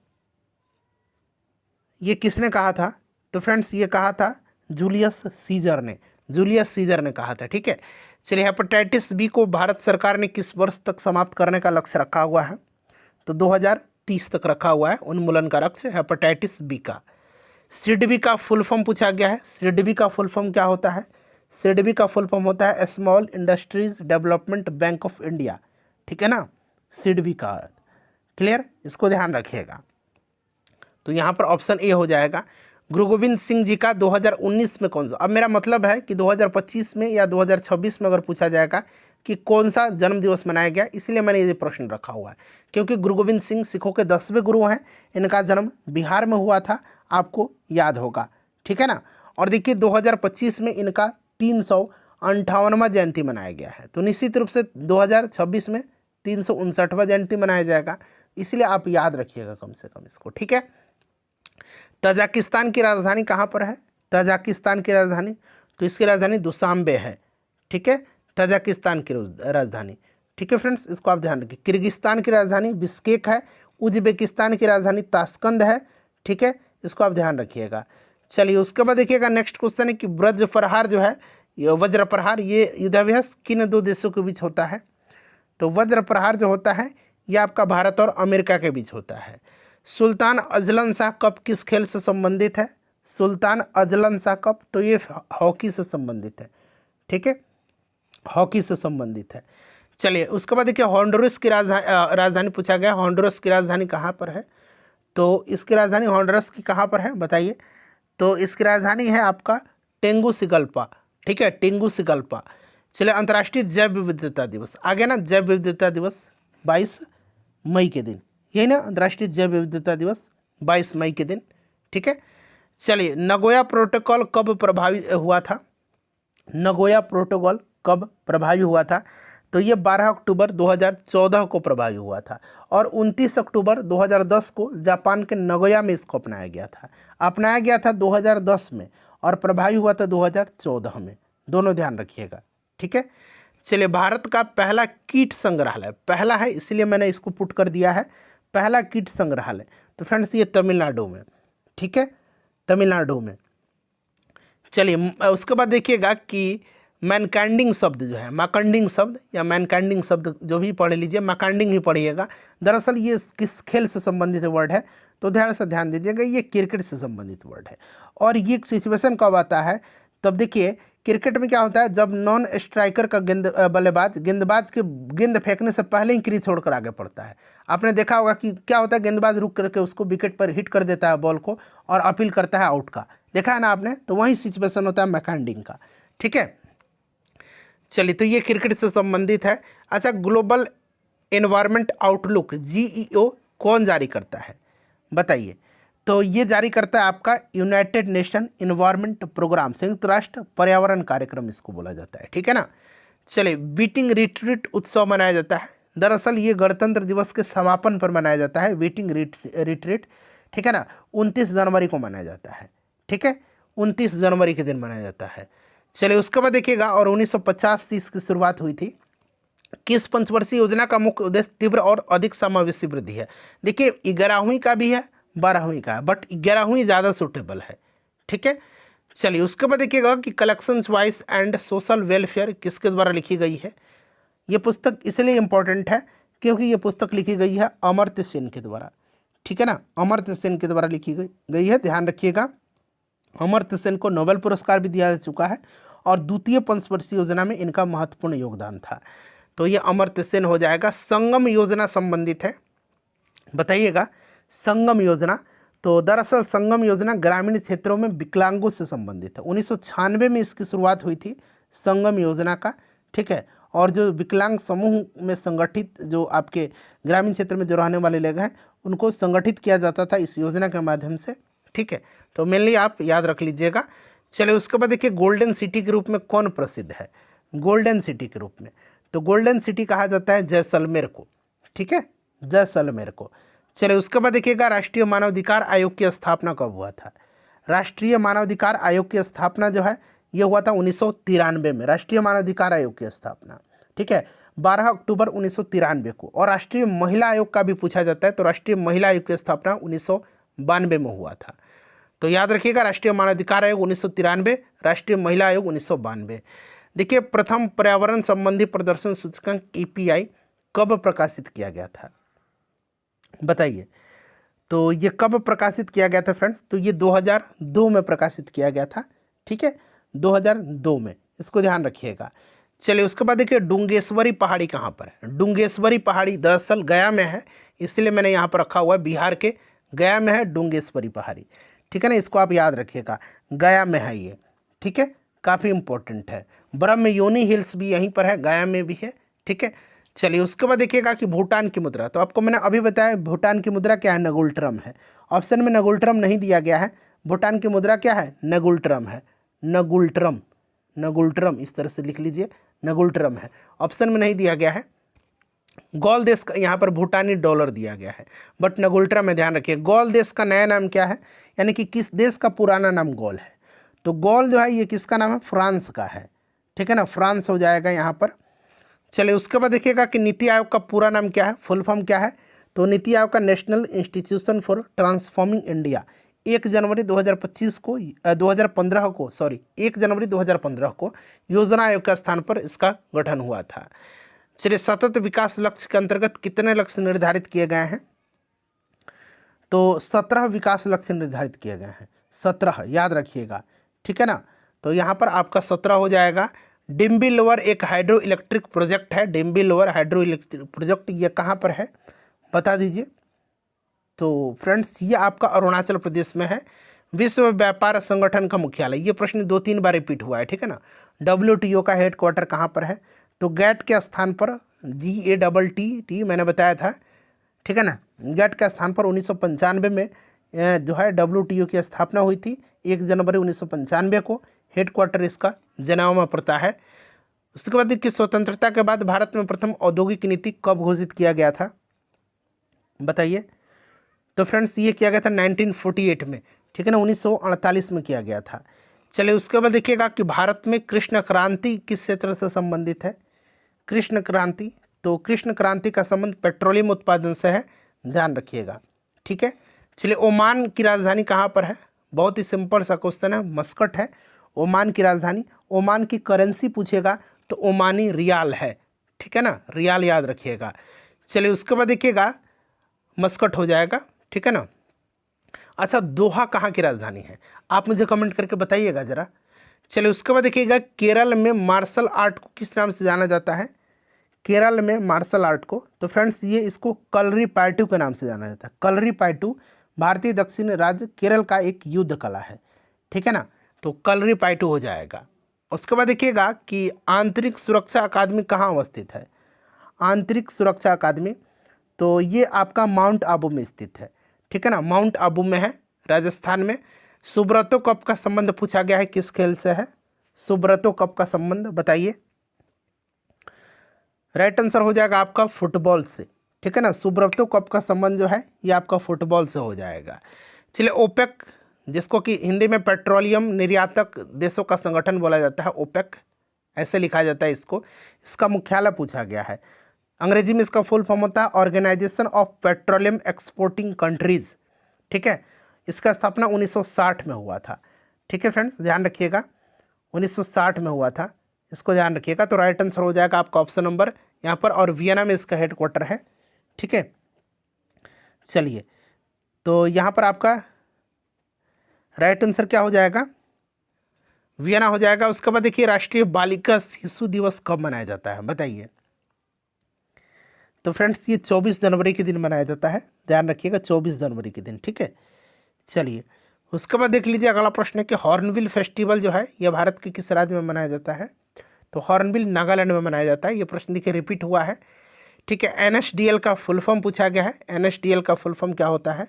A: ये किसने कहा था? तो फ्रेंड्स ये कहा था जूलियस सीजर ने, जूलियस सीजर ने कहा था, ठीक है। चलिए हेपेटाइटिस बी को भारत सरकार ने किस वर्ष तक समाप्त करने का लक्ष्य रखा हुआ है? तो 2030 तक रखा हुआ है उन्मूलन का लक्ष्य हेपेटाइटिस बी का। सिडबी का फुल फॉर्म पूछा गया है, सिडबी का फुल फॉर्म क्या होता है? सिडबी का फुल फॉर्म होता है small industries development bank of India, ठीक है ना, सिडबी का। क्लियर, इसको ध्यान रखिएगा। तो यहाँ पर ऑप्शन ए हो जाएगा। गुरु गोविंद सिंह जी का 2019 में कौन सा, अब मेरा मतलब है कि 2025 में या 2026 में अगर पूछा जाएगा कि कौन सा जन्म दिवस मनाया गया, इसलिए मैंने ये प्रश्न रखा हुआ है, क्योंकि गुरु गोविंद सिंह सिखों के 10वें गुरु हैं। इनका जन्म बिहार में हुआ था, आपको याद होगा, ठीक है ना। और देखिए 2025 में इनका 358वां जयंती मनाया गया है, तो निश्चित रूप से 2026 में 359वां जयंती मनाया जाएगा, इसलिए आप याद रखिएगा कम से कम इसको, ठीक है। तजाकिस्तान की राजधानी कहाँ पर है? तजाकिस्तान की राजधानी, तो इसकी राजधानी दुशांबे है, ठीक है, तजाकिस्तान की राजधानी, ठीक है फ्रेंड्स, इसको आप ध्यान रखिए। किर्गिस्तान की राजधानी बिश्केक है, उज्बेकिस्तान की राजधानी ताशकंद है, ठीक है, इसको आप ध्यान रखिएगा। चलिए उसके बाद देखिएगा नेक्स्ट क्वेश्चन है कि वज्र प्रहार जो है, ये वज्र प्रहार ये युद्धाभ्यास किन दो देशों के बीच होता है? तो वज्र प्रहार जो होता है ये आपका भारत और अमेरिका के बीच होता है। सुल्तान अजलन शाह कप किस खेल से संबंधित है? सुल्तान अजलन शाह कप, तो ये हॉकी से संबंधित है, ठीक है, हॉकी से संबंधित है। चलिए उसके बाद देखिए हॉन्डुरस की राजधानी पूछा गया, हॉन्डुरस की राजधानी कहाँ पर है? तो इसकी राजधानी हॉन्डुरस की कहाँ पर है बताइए? तो इसकी राजधानी है आपका टेंगुसिगल्पा, ठीक है, टेंगुसिगल्पा। चलिए अंतर्राष्ट्रीय जैव विविधता दिवस आ गया ना, जैव विविधता दिवस 22 मई के दिन, यही ना अंतर्राष्ट्रीय जैव विविधता दिवस 22 मई के दिन, ठीक है। चलिए नगोया प्रोटोकॉल कब प्रभावी हुआ था? नगोया प्रोटोकॉल कब प्रभावी हुआ था? तो ये 12 अक्टूबर 2014 को प्रभावी हुआ था और 29 अक्टूबर 2010 को जापान के नगोया में इसको अपनाया गया था। अपनाया गया था 2010 में और प्रभावी हुआ था 2014 में, दोनों ध्यान रखिएगा, ठीक है। चलिए भारत का पहला कीट संग्रहालय, पहला है इसलिए मैंने इसको पुट कर दिया है, पहला कीट संग्रहालय, तो फ्रेंड्स ये तमिलनाडु में, ठीक है, तमिलनाडु में। चलिए उसके बाद देखिएगा कि मैनकाइंडिंग शब्द जो है, मैकाइंडिंग शब्द या मैनकाइंडिंग शब्द जो भी पढ़ लीजिए, मैकाइंडिंग ही पढ़िएगा। दरअसल ये किस खेल से संबंधित वर्ड है? तो ध्यान दीजिएगा, ये क्रिकेट से संबंधित वर्ड है। और ये सिचुएशन कब आता है? तब देखिए क्रिकेट में क्या होता है, जब नॉन स्ट्राइकर का बल्लेबाज गेंदबाज के गेंद फेंकने से पहले ही क्रीज छोड़कर आगे पड़ता है। आपने देखा होगा कि क्या होता है, गेंदबाज रुक करके उसको विकेट पर हिट कर देता है बॉल को और अपील करता है आउट का, देखा है ना आपने? तो वही सिचुएशन होता है मैकाइंडिंग का, ठीक है। चलिए तो ये क्रिकेट से संबंधित है। अच्छा ग्लोबल एनवायरनमेंट आउटलुक GEO कौन जारी करता है बताइए? तो ये जारी करता है आपका यूनाइटेड नेशन एनवायरनमेंट प्रोग्राम, संयुक्त राष्ट्र पर्यावरण कार्यक्रम इसको बोला जाता है, ठीक है ना। चलिए बीटिंग रिट्रीट उत्सव मनाया जाता है, दरअसल ये गणतंत्र दिवस के समापन पर मनाया जाता है, बीटिंग रिट्रीट, ठीक है ना, 29 जनवरी को मनाया जाता है, ठीक है, 29 जनवरी के दिन मनाया जाता है। चलिए उसके बाद देखिएगा और 1950 से इसकी शुरुआत हुई थी, किस पंचवर्षीय योजना का मुख्य उद्देश्य तीव्र और अधिक समावेशी वृद्धि है? देखिए 11वीं का भी है 12वीं का है, बट 11वीं ज़्यादा सूटेबल है। ठीक है, चलिए उसके बाद देखिएगा कि collections vice and social welfare किसके द्वारा लिखी गई है? ये पुस्तक इसलिए इम्पोर्टेंट है क्योंकि ये पुस्तक लिखी गई है अमर्त्य सेन के द्वारा। ठीक है ना, अमर्त्य सेन के द्वारा लिखी गई है, ध्यान रखिएगा। अमर्त्य सेन को नोबेल पुरस्कार भी दिया जा चुका है और द्वितीय पंचवर्षीय योजना में इनका महत्वपूर्ण योगदान था। तो ये अमर्त्य सेन हो जाएगा। संगम योजना संबंधित है, बताइएगा संगम योजना। तो दरअसल संगम योजना ग्रामीण क्षेत्रों में विकलांगों से संबंधित है। 1996 में इसकी शुरुआत हुई थी संगम योजना का। ठीक है, और जो विकलांग समूह में संगठित जो आपके ग्रामीण क्षेत्र में जो रहने वाले लोग हैं उनको संगठित किया जाता था इस योजना के माध्यम से। ठीक है, तो मेनली आप याद रख लीजिएगा। चलिए उसके बाद देखिए गोल्डन सिटी के रूप में कौन प्रसिद्ध है? गोल्डन सिटी के रूप में तो गोल्डन सिटी कहा जाता है जैसलमेर को। ठीक है, जैसलमेर को। चलिए उसके बाद देखिएगा राष्ट्रीय मानवाधिकार आयोग की स्थापना कब हुआ था? राष्ट्रीय मानवाधिकार आयोग की स्थापना जो है ये हुआ था 1993 में, राष्ट्रीय मानवाधिकार आयोग की स्थापना। ठीक है, 12 अक्टूबर 1993 को। और राष्ट्रीय महिला आयोग का भी पूछा जाता है, तो राष्ट्रीय महिला आयोग की स्थापना 1992 में हुआ था। तो याद रखिएगा राष्ट्रीय मानवाधिकार आयोग 1993, राष्ट्रीय महिला आयोग 1992। देखिए प्रथम पर्यावरण संबंधी प्रदर्शन सूचकांक EPI कब प्रकाशित किया गया था? बताइए, तो ये कब प्रकाशित किया गया था फ्रेंड्स? तो ये 2002 में प्रकाशित किया गया था। ठीक है, 2002 में, इसको ध्यान रखिएगा। चलिए उसके बाद देखिए डुंगेश्वरी पहाड़ी कहाँ पर है? डुंगेश्वरी पहाड़ी दरअसल गया में है, इसलिए मैंने यहाँ पर रखा हुआ है, बिहार के गया में है डुंगेश्वरी पहाड़ी। ठीक है ना, इसको आप याद रखिएगा, गया में है ये। ठीक है, काफ़ी इंपॉर्टेंट है। ब्रह्मयोनी हिल्स भी यहीं पर है, गया में भी है। ठीक है, चलिए उसके बाद देखिएगा कि भूटान की मुद्रा। तो आपको मैंने अभी बताया भूटान की मुद्रा क्या है? नगुल्ट्रम है। ऑप्शन में नगुल्ट्रम नहीं दिया गया है। भूटान की मुद्रा क्या है? नगुल्ट्रम है। नगुल्ट्रम, नगुल्ट्रम इस तरह से लिख लीजिए, नगुल्ट्रम है। ऑप्शन में नहीं दिया गया है। गौल देश का यहाँ पर भूटानी डॉलर दिया गया है, बट नगुल्ट्रम में ध्यान रखिए। गौल देश का नया नाम क्या है? यानी कि किस देश का पुराना नाम गौल है? तो गौल जो है ये किसका नाम है? फ्रांस का है। ठीक है ना, फ्रांस हो जाएगा यहाँ पर। चलिए उसके बाद देखिएगा कि नीति आयोग का पूरा नाम क्या है, फुल फॉर्म क्या है? तो नीति आयोग का national institution for transforming India 1 जनवरी 2015 को योजना आयोग के स्थान पर इसका गठन हुआ था। चलिए सतत विकास लक्ष्य के अंतर्गत कितने लक्ष्य निर्धारित किए गए हैं? तो 17 विकास लक्ष्य निर्धारित किए गए हैं, 17 याद रखिएगा। ठीक है ना, तो यहाँ पर आपका 17 हो जाएगा। डिम्बी लोअर एक हाइड्रो इलेक्ट्रिक प्रोजेक्ट है, डिम्बी लोअर हाइड्रो इलेक्ट्रिक प्रोजेक्ट ये कहाँ पर है बता दीजिए? तो फ्रेंड्स ये आपका अरुणाचल प्रदेश में है। विश्व व्यापार संगठन का मुख्यालय, ये प्रश्न 2-3 बार रिपीट हुआ है। ठीक है ना, WTO का हेडक्वार्टर कहाँ पर है? तो गैट के स्थान पर, GATT मैंने बताया था। ठीक है ना, गैट के स्थान पर 1995 में जो है WTO की स्थापना हुई थी 1 जनवरी 1995 को। हेडक्वार्टर इसका जनेवा में पड़ता है। उसके बाद देखिए स्वतंत्रता के बाद भारत में प्रथम औद्योगिक नीति कब घोषित किया गया था? बताइए। तो फ्रेंड्स ये किया गया था 1948 में। ठीक है ना, 1948 में किया गया था। चलिए उसके बाद देखिएगा कि भारत में कृष्ण क्रांति किस क्षेत्र से संबंधित है? कृष्ण क्रांति, तो कृष्ण क्रांति का संबंध पेट्रोलियम उत्पादन से है, ध्यान रखिएगा। ठीक है, चलिए ओमान की राजधानी कहाँ पर है? बहुत ही सिंपल सा क्वेश्चन है, मस्कट है ओमान की राजधानी। ओमान की करेंसी पूछेगा तो ओमानी रियाल है। ठीक है ना, रियाल याद रखिएगा। चलिए उसके बाद देखिएगा मस्कट हो जाएगा। ठीक है ना, अच्छा दोहा कहाँ की राजधानी है? आप मुझे कमेंट करके बताइएगा ज़रा। चलिए उसके बाद देखिएगा केरल में मार्शल आर्ट को किस नाम से जाना जाता है? केरल में मार्शल आर्ट को, तो फ्रेंड्स ये इसको कलरीपायट्टू के नाम से जाना जाता है। कलरीपायट्टू भारतीय दक्षिण राज्य केरल का एक युद्ध कला है। ठीक है ना, तो कलरीपायट्टू हो जाएगा। उसके बाद देखिएगा कि आंतरिक सुरक्षा अकादमी कहाँ अवस्थित है? आंतरिक सुरक्षा अकादमी, तो ये आपका माउंट आबू में स्थित है। ठीक है ना, माउंट आबू में है, राजस्थान में। सुब्रतो कप का संबंध पूछा गया है, किस खेल से है? सुब्रतो कप का संबंध बताइए। राइट आंसर हो जाएगा आपका फुटबॉल से। ठीक है ना, सुब्रतो कप का संबंध जो है ये आपका फुटबॉल से हो जाएगा। चलिए ओपेक, जिसको कि हिंदी में पेट्रोलियम निर्यातक देशों का संगठन बोला जाता है, ओपेक। ऐसे लिखा जाता है इसको। इसका मुख्यालय पूछा गया है। अंग्रेजी में इसका फुल फॉर्म होता है organisation of petroleum exporting countries. ठीक है, इसका स्थापना 1960 में हुआ था। ठीक है फ्रेंड्स, ध्यान रखिएगा 1960 में हुआ था, इसको ध्यान रखिएगा। तो राइट आंसर हो जाएगा आपका ऑप्शन नंबर यहाँ पर, और वियना में इसका हेडक्वार्टर है। ठीक है, चलिए तो यहाँ पर आपका राइट आंसर क्या हो जाएगा, वियना हो जाएगा। उसके बाद देखिए राष्ट्रीय बालिका शिशु दिवस कब मनाया जाता है बताइए। तो फ्रेंड्स ये 24 जनवरी के दिन मनाया जाता है, ध्यान रखिएगा 24 जनवरी के दिन। ठीक है, चलिए उसके बाद देख लीजिए अगला प्रश्न है कि हॉर्नबिल फेस्टिवल जो है यह भारत के किस राज्य में मनाया जाता है। तो हॉर्नबिल नागालैंड में मनाया जाता है। ये प्रश्न देखिए रिपीट हुआ है। ठीक है, NSDL का फुल फॉर्म पूछा गया है। NSDL का फुल फॉर्म क्या होता है,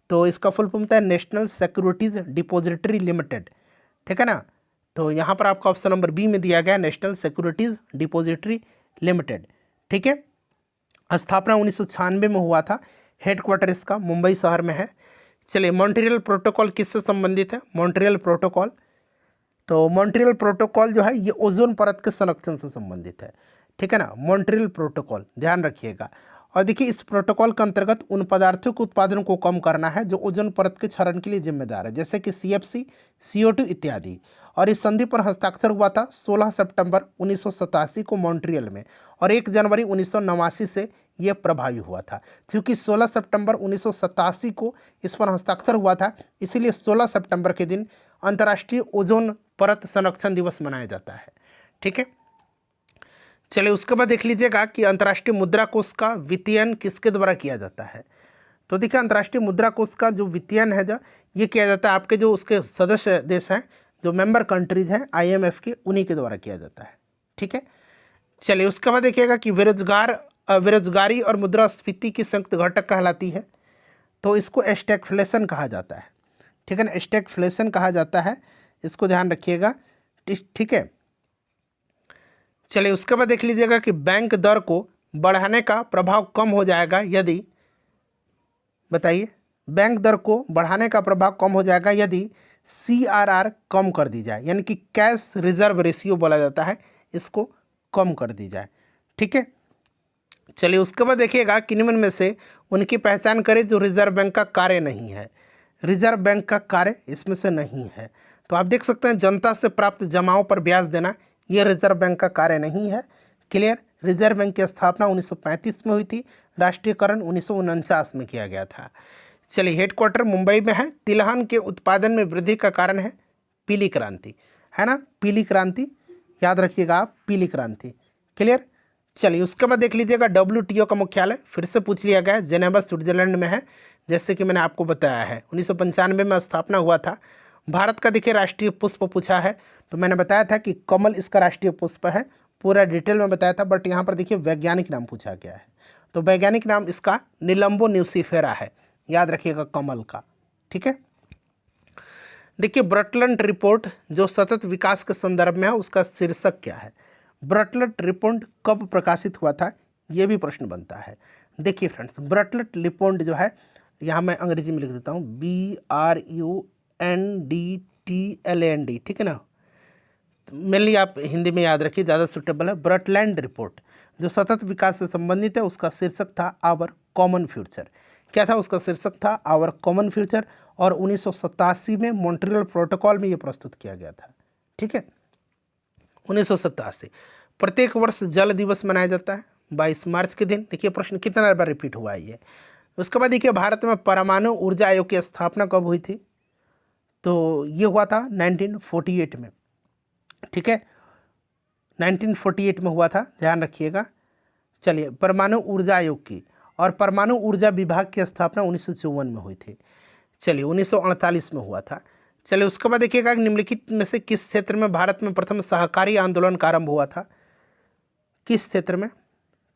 A: तो इसका फुल फॉर्म होता है नेशनल सिक्योरिटीज डिपॉजिटरी लिमिटेड। ठीक है ना, तो यहाँ पर आपका ऑप्शन नंबर बी में दिया गया नेशनल सिक्योरिटीज डिपॉजिटरी लिमिटेड। ठीक है, स्थापना 1996 में हुआ था। हेडक्वार्टर इसका मुंबई शहर में है। चलिए मॉन्ट्रियल प्रोटोकॉल किससे संबंधित है, मॉन्ट्रियल प्रोटोकॉल, तो मॉन्ट्रियल प्रोटोकॉल जो है ये ओजोन परत के संरक्षण से संबंधित है। ठीक है ना, मॉन्ट्रियल प्रोटोकॉल ध्यान रखिएगा। और देखिए इस प्रोटोकॉल के अंतर्गत उन पदार्थों के उत्पादन को कम करना है जो ओजोन परत के क्षरण के लिए जिम्मेदार है, जैसे कि CFC, CO2 इत्यादि। और इस संधि पर हस्ताक्षर हुआ था 16 सितंबर 1987 को मॉन्ट्रियल में, और 1 जनवरी 1989 से यह प्रभावी हुआ था। क्योंकि 16 सितंबर 1987 को इस पर हस्ताक्षर हुआ था, इसीलिए 16 सितंबर के दिन अंतर्राष्ट्रीय ओजोन परत संरक्षण दिवस मनाया जाता है। ठीक है, चलिए उसके बाद देख लीजिएगा कि अंतर्राष्ट्रीय मुद्रा कोष का वित्तीयन किसके द्वारा किया जाता है। तो देखिए अंतर्राष्ट्रीय मुद्रा कोष का जो वित्तीयन है जो ये किया जाता है आपके जो उसके सदस्य देश हैं, जो मेंबर कंट्रीज हैं IMF के, उन्हीं के द्वारा किया जाता है। ठीक है, चलिए उसके बाद देखिएगा कि बेरोजगारी और मुद्रास्फीति की संयुक्त घटक कहलाती है, तो इसको स्टैगफ्लेशन कहा जाता है। ठीक है ना, स्टैगफ्लेशन कहा जाता है, इसको ध्यान रखिएगा। ठीक है, चलिए उसके बाद देख लीजिएगा कि बैंक दर को बढ़ाने का प्रभाव कम हो जाएगा यदि, बताइए, बैंक दर को बढ़ाने का प्रभाव कम हो जाएगा यदि CRR कम कर दी जाए, यानी कि कैश रिजर्व रेशियो बोला जाता है, इसको कम कर दी जाए। ठीक है, चलिए उसके बाद देखिएगा कि निम्न में से उनकी पहचान करें जो रिजर्व बैंक का कार्य नहीं है। रिजर्व बैंक का कार्य इसमें से नहीं है, तो आप देख सकते हैं जनता से प्राप्त जमाओं पर ब्याज देना, ये रिजर्व बैंक का कार्य नहीं है। क्लियर, रिजर्व बैंक की स्थापना 1935 में हुई थी, राष्ट्रीयकरण 1949 में किया गया था। चलिए हेडक्वार्टर मुंबई में है। तिलहन के उत्पादन में वृद्धि का कारण है पीली क्रांति, है ना, पीली क्रांति, याद रखिएगा आप, पीली क्रांति। क्लियर, चलिए उसके बाद देख लीजिएगा WTO का मुख्यालय फिर से पूछ लिया गया है, जेनेवा स्विट्जरलैंड में है, जैसे कि मैंने आपको बताया है 1995 में स्थापना हुआ था। भारत का देखिए राष्ट्रीय पुष्प पूछा है, तो मैंने बताया था कि कमल इसका राष्ट्रीय पुष्प है, पूरा डिटेल में बताया था, बट यहाँ पर देखिए वैज्ञानिक नाम पूछा गया है, तो वैज्ञानिक नाम इसका निलंबो न्यूसीफेरा है, याद रखिएगा कमल का। ठीक है, देखिए ब्रटलैंड रिपोर्ट जो सतत विकास के संदर्भ में है उसका शीर्षक क्या है। ब्रटलैंड रिपोर्ट कब प्रकाशित हुआ था, ये भी प्रश्न बनता है। देखिए फ्रेंड्स ब्रटलैंड रिपोर्ट जो है, यहाँ मैं अंग्रेजी में लिख देता हूँ BRUNDTLAND, ठीक है ना, मेनली आप हिंदी में याद रखिए, ज़्यादा सूटेबल है। ब्रटलैंड रिपोर्ट जो सतत विकास से संबंधित है, उसका शीर्षक था आवर कॉमन फ्यूचर। क्या था उसका शीर्षक था, आवर कॉमन फ्यूचर, और 1987 में मॉन्ट्रियल प्रोटोकॉल में ये प्रस्तुत किया गया था। ठीक है, 1987। प्रत्येक वर्ष जल दिवस मनाया जाता है 22 मार्च के दिन। देखिए प्रश्न कितना बार रिपीट हुआ है ये। उसके बाद देखिए भारत में परमाणु ऊर्जा आयोग की स्थापना कब हुई थी, तो ये हुआ था 1948 में। ठीक है, 1948 में हुआ था, ध्यान रखिएगा। चलिए परमाणु ऊर्जा आयोग की और परमाणु ऊर्जा विभाग की स्थापना 1954 में हुई थी। चलिए 1948 में हुआ था। चलिए उसके बाद देखिएगा निम्नलिखित में से किस क्षेत्र में भारत में प्रथम सहकारी आंदोलन का आरंभ हुआ था। किस क्षेत्र में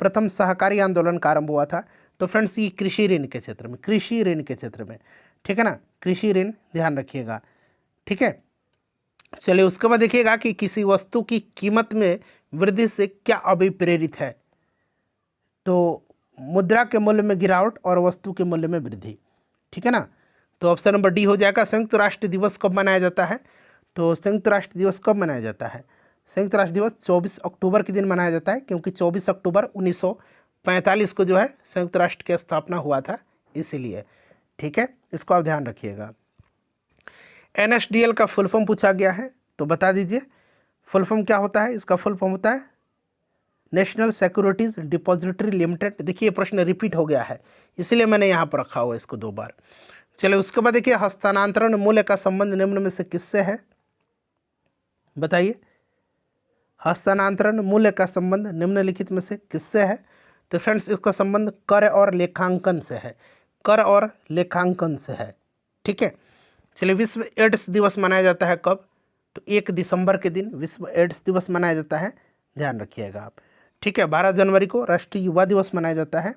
A: प्रथम सहकारी आंदोलन का आरंभ हुआ था, तो फ्रेंड्स ये कृषि ऋण के क्षेत्र में, कृषि ऋण के क्षेत्र में। ठीक है ना, कृषि ऋण, ध्यान रखिएगा। ठीक है, चलिए उसके बाद देखिएगा कि किसी वस्तु की कीमत में वृद्धि से क्या अभिप्रेरित है, तो मुद्रा के मूल्य में गिरावट और वस्तु के मूल्य में वृद्धि। ठीक है ना, तो ऑप्शन नंबर डी हो जाएगा। संयुक्त राष्ट्र दिवस कब मनाया जाता है, तो संयुक्त राष्ट्र दिवस कब मनाया जाता है, संयुक्त राष्ट्र दिवस 24 अक्टूबर के दिन मनाया जाता है, क्योंकि 24 अक्टूबर 1945 को जो है संयुक्त राष्ट्र की स्थापना हुआ था, इसीलिए। ठीक है, इसको आप ध्यान रखिएगा। NSDL का फुल फॉर्म पूछा गया है, तो बता दीजिए फुल फॉर्म क्या होता है। इसका फुल फॉर्म होता है नेशनल सिक्योरिटीज डिपॉजिटरी लिमिटेड। देखिए प्रश्न रिपीट हो गया है, इसलिए मैंने यहाँ पर रखा हुआ है इसको 2 बार। चलिए उसके बाद देखिए हस्तांतरण मूल्य का संबंध निम्न में से किससे है, बताइए। हस्तांतरण मूल्य का संबंध निम्नलिखित में से किससे है। तो फ्रेंड्स इसका संबंध कर और लेखांकन से है, कर और लेखांकन से है। ठीक है, चलिए विश्व एड्स दिवस मनाया जाता है कब, तो 1 दिसंबर के दिन विश्व एड्स दिवस मनाया जाता है, ध्यान रखिएगा आप। ठीक है, 12 जनवरी को राष्ट्रीय युवा दिवस मनाया जाता है।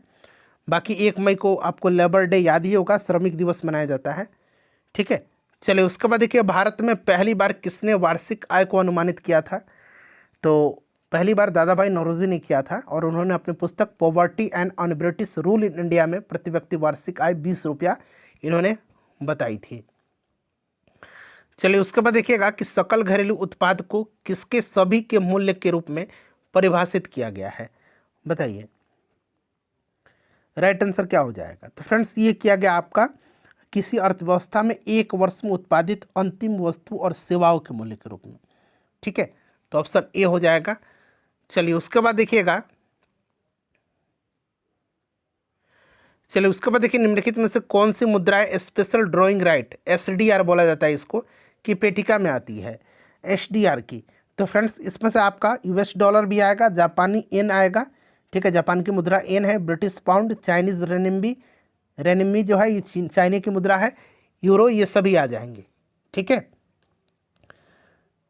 A: बाकी 1 मई को आपको लेबर डे याद ही होगा, श्रमिक दिवस मनाया जाता है। ठीक है, चलिए उसके बाद देखिए भारत में पहली बार किसने वार्षिक आय को अनुमानित किया था। तो पहली बार दादा भाई नौरोजी ने किया था, और उन्होंने अपनी पुस्तक poverty and on British rule in India में प्रति व्यक्ति वार्षिक आय 20 रुपया इन्होंने बताई थी। चलिए उसके बाद देखिएगा कि सकल घरेलू उत्पाद को किसके सभी के मूल्य के रूप में परिभाषित किया गया है, बताइए। राइट आंसर क्या हो जाएगा। तो फ्रेंड्स ये किया गया आपका किसी अर्थव्यवस्था में 1 वर्ष में उत्पादित अंतिम वस्तु और सेवाओं के मूल्य के रूप में। ठीक है, तो ऑप्शन ए हो जाएगा। चलिए उसके बाद देखिएगा, चलिए उसके बाद देखिए निम्नलिखित में से कौन सी मुद्राएं स्पेशल ड्राइंग राइट SDR बोला जाता है इसको, की पेटिका में आती है, SDR की। तो फ्रेंड्स इसमें से आपका US डॉलर भी आएगा, जापानी येन आएगा। ठीक है, जापान की मुद्रा येन है, ब्रिटिश पाउंड, चाइनीज रेनिम्बी जो है ये चाइना की मुद्रा है, यूरो, ये सभी आ जाएंगे। ठीक है,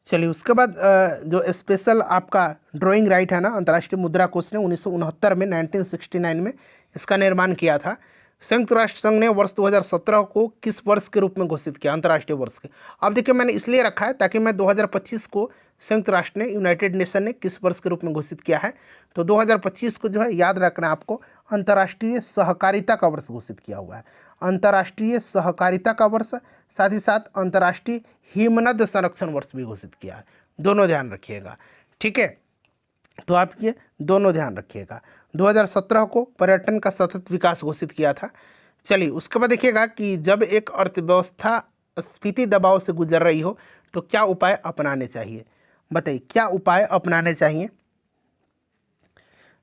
A: चलिए उसके बाद जो स्पेशल आपका ड्राइंग राइट है ना, अंतर्राष्ट्रीय मुद्रा कोष ने 1969 में 1969 में इसका निर्माण किया था। संयुक्त राष्ट्र संघ ने वर्ष 2017 को किस वर्ष के रूप में घोषित किया, अंतर्राष्ट्रीय वर्ष के। अब देखिए मैंने इसलिए रखा है ताकि मैं 2025 को संयुक्त राष्ट्र ने, यूनाइटेड नेशन ने किस वर्ष के रूप में घोषित किया है, तो 2025 को जो है याद रखना आपको, अंतर्राष्ट्रीय सहकारिता का वर्ष घोषित किया हुआ है, अंतर्राष्ट्रीय सहकारिता का वर्ष, साथ ही साथ अंतर्राष्ट्रीय हिमनद संरक्षण वर्ष भी घोषित किया है, दोनों ध्यान रखिएगा। ठीक है, तो आप ये दोनों ध्यान रखिएगा। 2017 को पर्यटन का सतत विकास घोषित किया था। चलिए उसके बाद देखिएगा कि जब एक अर्थव्यवस्था स्फीति दबाव से गुजर रही हो तो क्या उपाय अपनाने चाहिए, बताइए क्या उपाय अपनाने चाहिए।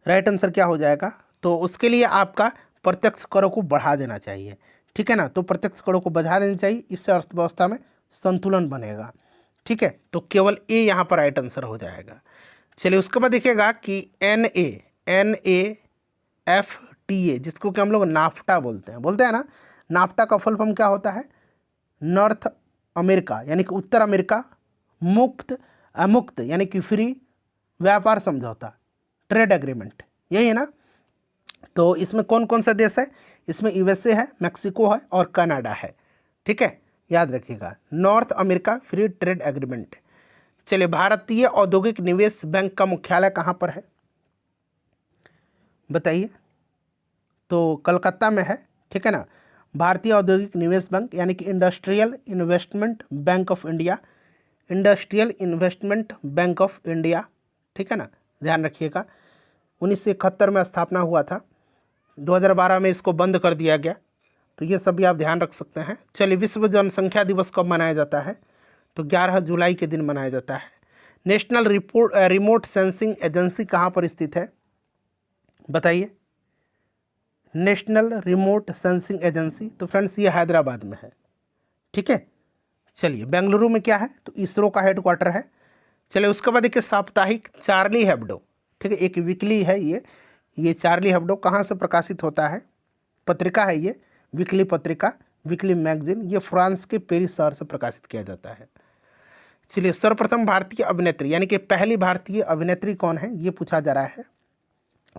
A: राइट आंसर क्या हो जाएगा, तो उसके लिए आपका प्रत्यक्ष करों को बढ़ा देना चाहिए। ठीक है ना, तो प्रत्यक्ष करों को बढ़ा देना चाहिए, इससे अर्थव्यवस्था में संतुलन बनेगा। ठीक है, तो केवल ए यहाँ पर राइट आंसर हो जाएगा। चलिए उसके बाद देखिएगा कि NAFTA जिसको कि हम लोग नाफ्टा बोलते हैं ना, नाफ्टा का फुल फॉर्म क्या होता है, नॉर्थ अमेरिका यानी कि उत्तर अमेरिका मुक्त यानी कि फ्री व्यापार समझौता, ट्रेड एग्रीमेंट, यही है ना। तो इसमें कौन कौन सा देश है, इसमें USA है, मैक्सिको है और कनाडा है। ठीक है, याद रखिएगा, north America free trade agreement. चलिए भारतीय औद्योगिक निवेश बैंक का मुख्यालय कहाँ पर है, बताइए। तो कलकत्ता में है। ठीक है ना, भारतीय औद्योगिक निवेश बैंक यानी कि industrial investment bank of India, industrial investment bank of India. ठीक है ना, ध्यान रखिएगा, 1971 में स्थापना हुआ था, 2012 में इसको बंद कर दिया गया। तो ये सभी आप ध्यान रख सकते हैं। चलिए विश्व जनसंख्या दिवस कब मनाया जाता है, तो 11 जुलाई के दिन मनाया जाता है। नेशनल रिमोट सेंसिंग एजेंसी कहाँ पर स्थित है, बताइए। नेशनल रिमोट सेंसिंग एजेंसी, तो फ्रेंड्स ये हैदराबाद में है। ठीक है, चलिए बेंगलुरु में क्या है, तो इसरो का हेडक्वार्टर है। चलिए उसके बाद देखिए साप्ताहिक चार्ली हेब्डो, ठीक है, एक वीकली है ये चार्ली हेब्डो कहाँ से प्रकाशित होता है, पत्रिका है ये, वीकली पत्रिका, वीकली मैगजीन, ये फ्रांस के पेरिस शहर से प्रकाशित किया जाता है। चलिए सर्वप्रथम भारतीय अभिनेत्री यानी कि पहली भारतीय अभिनेत्री कौन है, ये पूछा जा रहा है।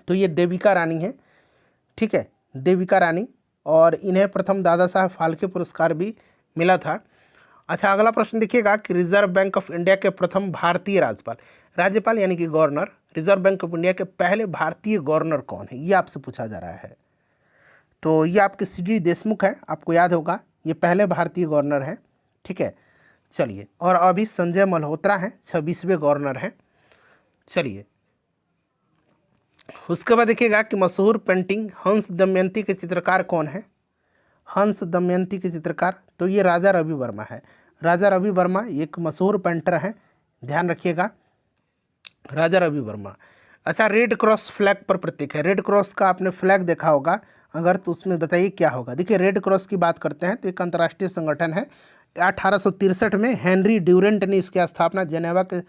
A: तो ये देविका रानी है। ठीक है, देविका रानी, और इन्हें प्रथम दादा साहब फाल्के पुरस्कार भी मिला था। अच्छा अगला प्रश्न देखिएगा कि रिजर्व बैंक ऑफ इंडिया के प्रथम भारतीय राज्यपाल यानी कि governor, reserve bank of India के पहले भारतीय गवर्नर कौन है, ये आपसे पूछा जा रहा है। तो ये आपके CD देशमुख है, आपको याद होगा, ये पहले भारतीय गवर्नर हैं। ठीक है, चलिए, और अभी संजय मल्होत्रा हैं, 26वें गवर्नर हैं। चलिए, उसके बाद देखिएगा कि मशहूर पेंटिंग हंस दमयंती के चित्रकार कौन है। हंस दमयंती के चित्रकार, तो ये राजा रवि वर्मा है। राजा रवि वर्मा एक मशहूर पेंटर हैं, ध्यान रखिएगा, राजा रवि वर्मा। अच्छा, रेड क्रॉस फ्लैग पर प्रतीक है। रेड क्रॉस का आपने फ्लैग देखा होगा अगर, तो उसमें बताइए क्या होगा। देखिए, रेड क्रॉस की बात करते हैं तो एक अंतर्राष्ट्रीय संगठन है। 1863 में हेनरी ड्यूरेंट ने इसकी स्थापना जेनेवा के,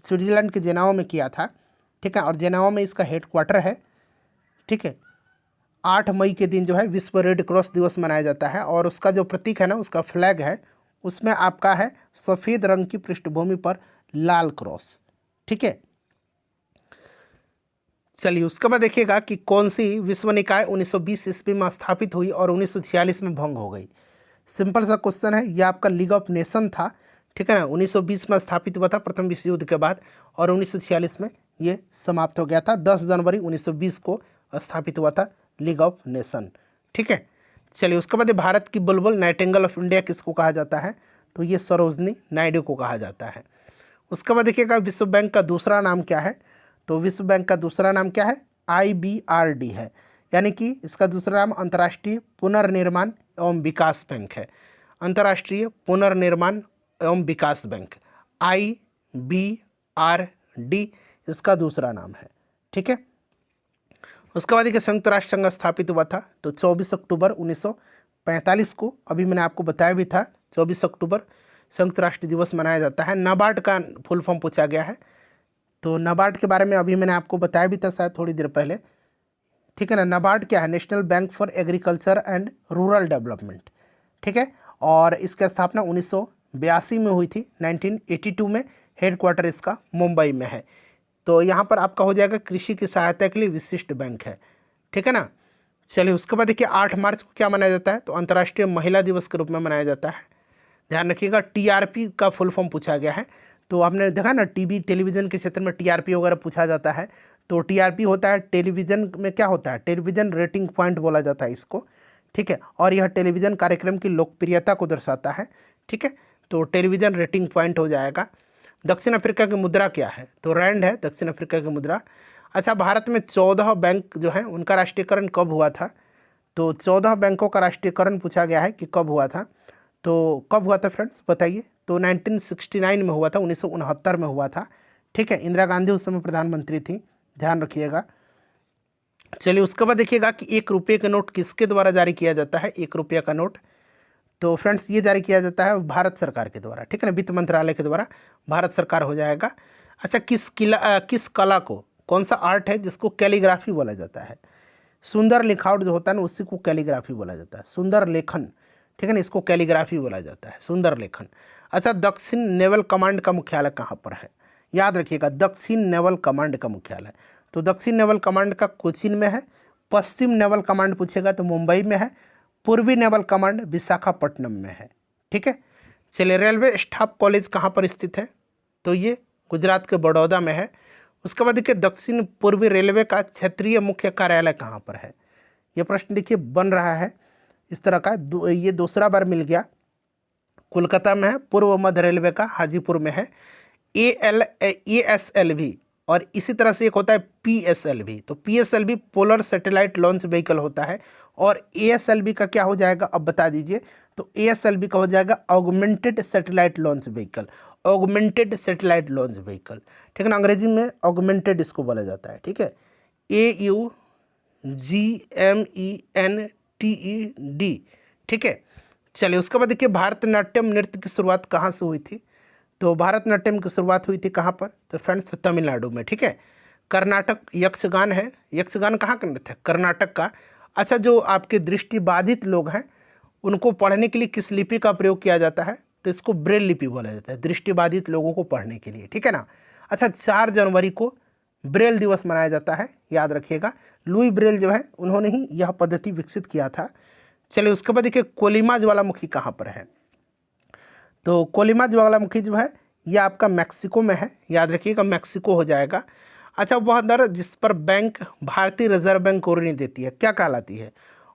A: स्विट्जरलैंड के जेनेवा में किया था, ठीक है, और जेनेवा में इसका हेडक्वार्टर है, ठीक है। 8 मई के दिन जो है विश्व रेड क्रॉस दिवस मनाया जाता है, और उसका जो प्रतीक है ना, उसका फ्लैग है, उसमें आपका है सफ़ेद रंग की पृष्ठभूमि पर लाल क्रॉस, ठीक है। चलिए, उसके बाद देखिएगा कि कौन सी विश्व निकाय 1920 ईस्वी में स्थापित हुई और 1946 में भंग हो गई। सिंपल सा क्वेश्चन है, ये आपका लीग ऑफ नेशन था, ठीक है ना। 1920 में स्थापित हुआ था प्रथम विश्व युद्ध के बाद, और 1946 में ये समाप्त हो गया था। 10 जनवरी 1920 को स्थापित हुआ था लीग ऑफ नेशन, ठीक है। चलिए, उसके बाद भारत की बुलबुल नाइटिंगेल ऑफ इंडिया किसको कहा जाता है, तो ये सरोजनी नायडू को कहा जाता है। उसके बाद देखिएगा विश्व बैंक का दूसरा नाम क्या है, तो विश्व बैंक का दूसरा नाम क्या है, IBRD है, यानी कि इसका दूसरा नाम अंतर्राष्ट्रीय पुनर्निर्माण एवं विकास बैंक है। अंतर्राष्ट्रीय पुनर्निर्माण एवं विकास बैंक, IBRD इसका दूसरा नाम है, ठीक है। उसके बाद देखिए संयुक्त राष्ट्र संघ स्थापित हुआ था तो 24 अक्टूबर 1945 को, अभी मैंने आपको बताया भी था 24 अक्टूबर संयुक्त राष्ट्र दिवस मनाया जाता है। नाबार्ड का फुल फॉर्म पूछा गया है, तो नाबार्ड के बारे में अभी मैंने आपको बताया भी था शायद थोड़ी देर पहले, ठीक है ना। नाबार्ड क्या है, national bank for agriculture and rural development, ठीक है, और इसकी स्थापना 1982 में हुई थी। 1982 में हेडक्वार्टर इसका मुंबई में है। तो यहाँ पर आपका हो जाएगा कृषि की सहायता के लिए विशिष्ट बैंक है, ठीक है ना। चलिए, उसके बाद देखिए 8 मार्च को क्या मनाया जाता है, तो अंतर्राष्ट्रीय महिला दिवस के रूप में मनाया जाता है। ध्यान रखिएगा, TRP का फुल फॉर्म पूछा गया है, तो आपने देखा ना टीवी टेलीविज़न के क्षेत्र में TRP वगैरह पूछा जाता है, तो TRP होता है टेलीविज़न में क्या होता है, टेलीविज़न रेटिंग पॉइंट बोला जाता है इसको, ठीक है, और यह टेलीविज़न कार्यक्रम की लोकप्रियता को दर्शाता है, ठीक है, तो टेलीविज़न रेटिंग पॉइंट हो जाएगा। दक्षिण अफ्रीका की मुद्रा क्या है, तो रैंड है दक्षिण अफ्रीका की मुद्रा। अच्छा, भारत में 14 बैंक जो हैं उनका राष्ट्रीयकरण कब हुआ था, तो 14 बैंकों का राष्ट्रीयकरण पूछा गया है कि कब हुआ था, तो कब हुआ था फ्रेंड्स बताइए, तो 1969 में हुआ था, 1969 में हुआ था, ठीक है। इंदिरा गांधी उस समय प्रधानमंत्री थी, ध्यान रखिएगा। चलिए, उसके बाद देखिएगा कि 1 रुपये का नोट किसके द्वारा जारी किया जाता है। 1 रुपये का नोट, तो फ्रेंड्स ये जारी किया जाता है भारत सरकार के द्वारा, ठीक है ना, वित्त मंत्रालय के द्वारा भारत सरकार हो जाएगा। अच्छा, किस कला को, कौन सा आर्ट है जिसको कैलीग्राफी बोला जाता है। सुंदर लिखावट जो होता है ना, उसी को कैलीग्राफी बोला जाता है, सुंदर लेखन, ठीक है ना, इसको कैलीग्राफी बोला जाता है, सुंदर लेखन। अच्छा, दक्षिण नेवल कमांड का मुख्यालय कहाँ पर है, याद रखिएगा, दक्षिण नेवल कमांड का मुख्यालय, तो दक्षिण नेवल कमांड का कोचीन में है। पश्चिम नेवल कमांड पूछेगा तो मुंबई में है। पूर्वी नेवल कमांड विशाखापट्टनम में है, ठीक है। चलिए, रेलवे स्टाफ कॉलेज कहाँ पर स्थित है, तो ये गुजरात के बड़ौदा में है। उसके बाद देखिए दक्षिण पूर्वी रेलवे का क्षेत्रीय मुख्य कार्यालय कहाँ पर है, ये प्रश्न देखिए बन रहा है इस तरह का, ये दूसरा बार मिल गया, कोलकाता में है। पूर्व मध्य रेलवे का हाजीपुर में है। ASLV, और इसी तरह से एक होता है PSLV, तो PSLV polar satellite launch vehicle होता है, और ASLV का क्या हो जाएगा अब बता दीजिए, तो ASLV का हो जाएगा augmented satellite launch vehicle, augmented satellite launch vehicle, ठीक है ना, अंग्रेजी में ऑगमेंटेड इसको बोला जाता है, ठीक है, AUGMENTED, ठीक है। चलिए, उसके बाद देखिए भारतनाट्यम नृत्य की शुरुआत कहाँ से हुई थी, तो भारतनाट्यम की शुरुआत हुई थी कहाँ पर, तो फ्रेंड्स तमिलनाडु में, ठीक है। कर्नाटक यक्षगान है, यक्षगान कहाँ का नृत्य है, कर्नाटक का। अच्छा, जो आपके दृष्टिबाधित लोग हैं उनको पढ़ने के लिए किस लिपि का प्रयोग किया जाता है, तो इसको ब्रेल लिपि बोला जाता है, दृष्टिबाधित लोगों को पढ़ने के लिए, ठीक है ना। अच्छा, 4 जनवरी को ब्रेल दिवस मनाया जाता है, याद रखिएगा। लुई ब्रेल जो है उन्होंने ही यह पद्धति विकसित किया था। चलिए, उसके बाद देखिए कोलिमा ज्वालामुखी कहाँ पर है, तो कोलिमा ज्वालामुखी जो है ये आपका मैक्सिको में है, याद रखिएगा, मैक्सिको हो जाएगा। अच्छा, वह दर जिस पर बैंक भारतीय रिजर्व बैंक को ऋण देती है क्या कहलाती है,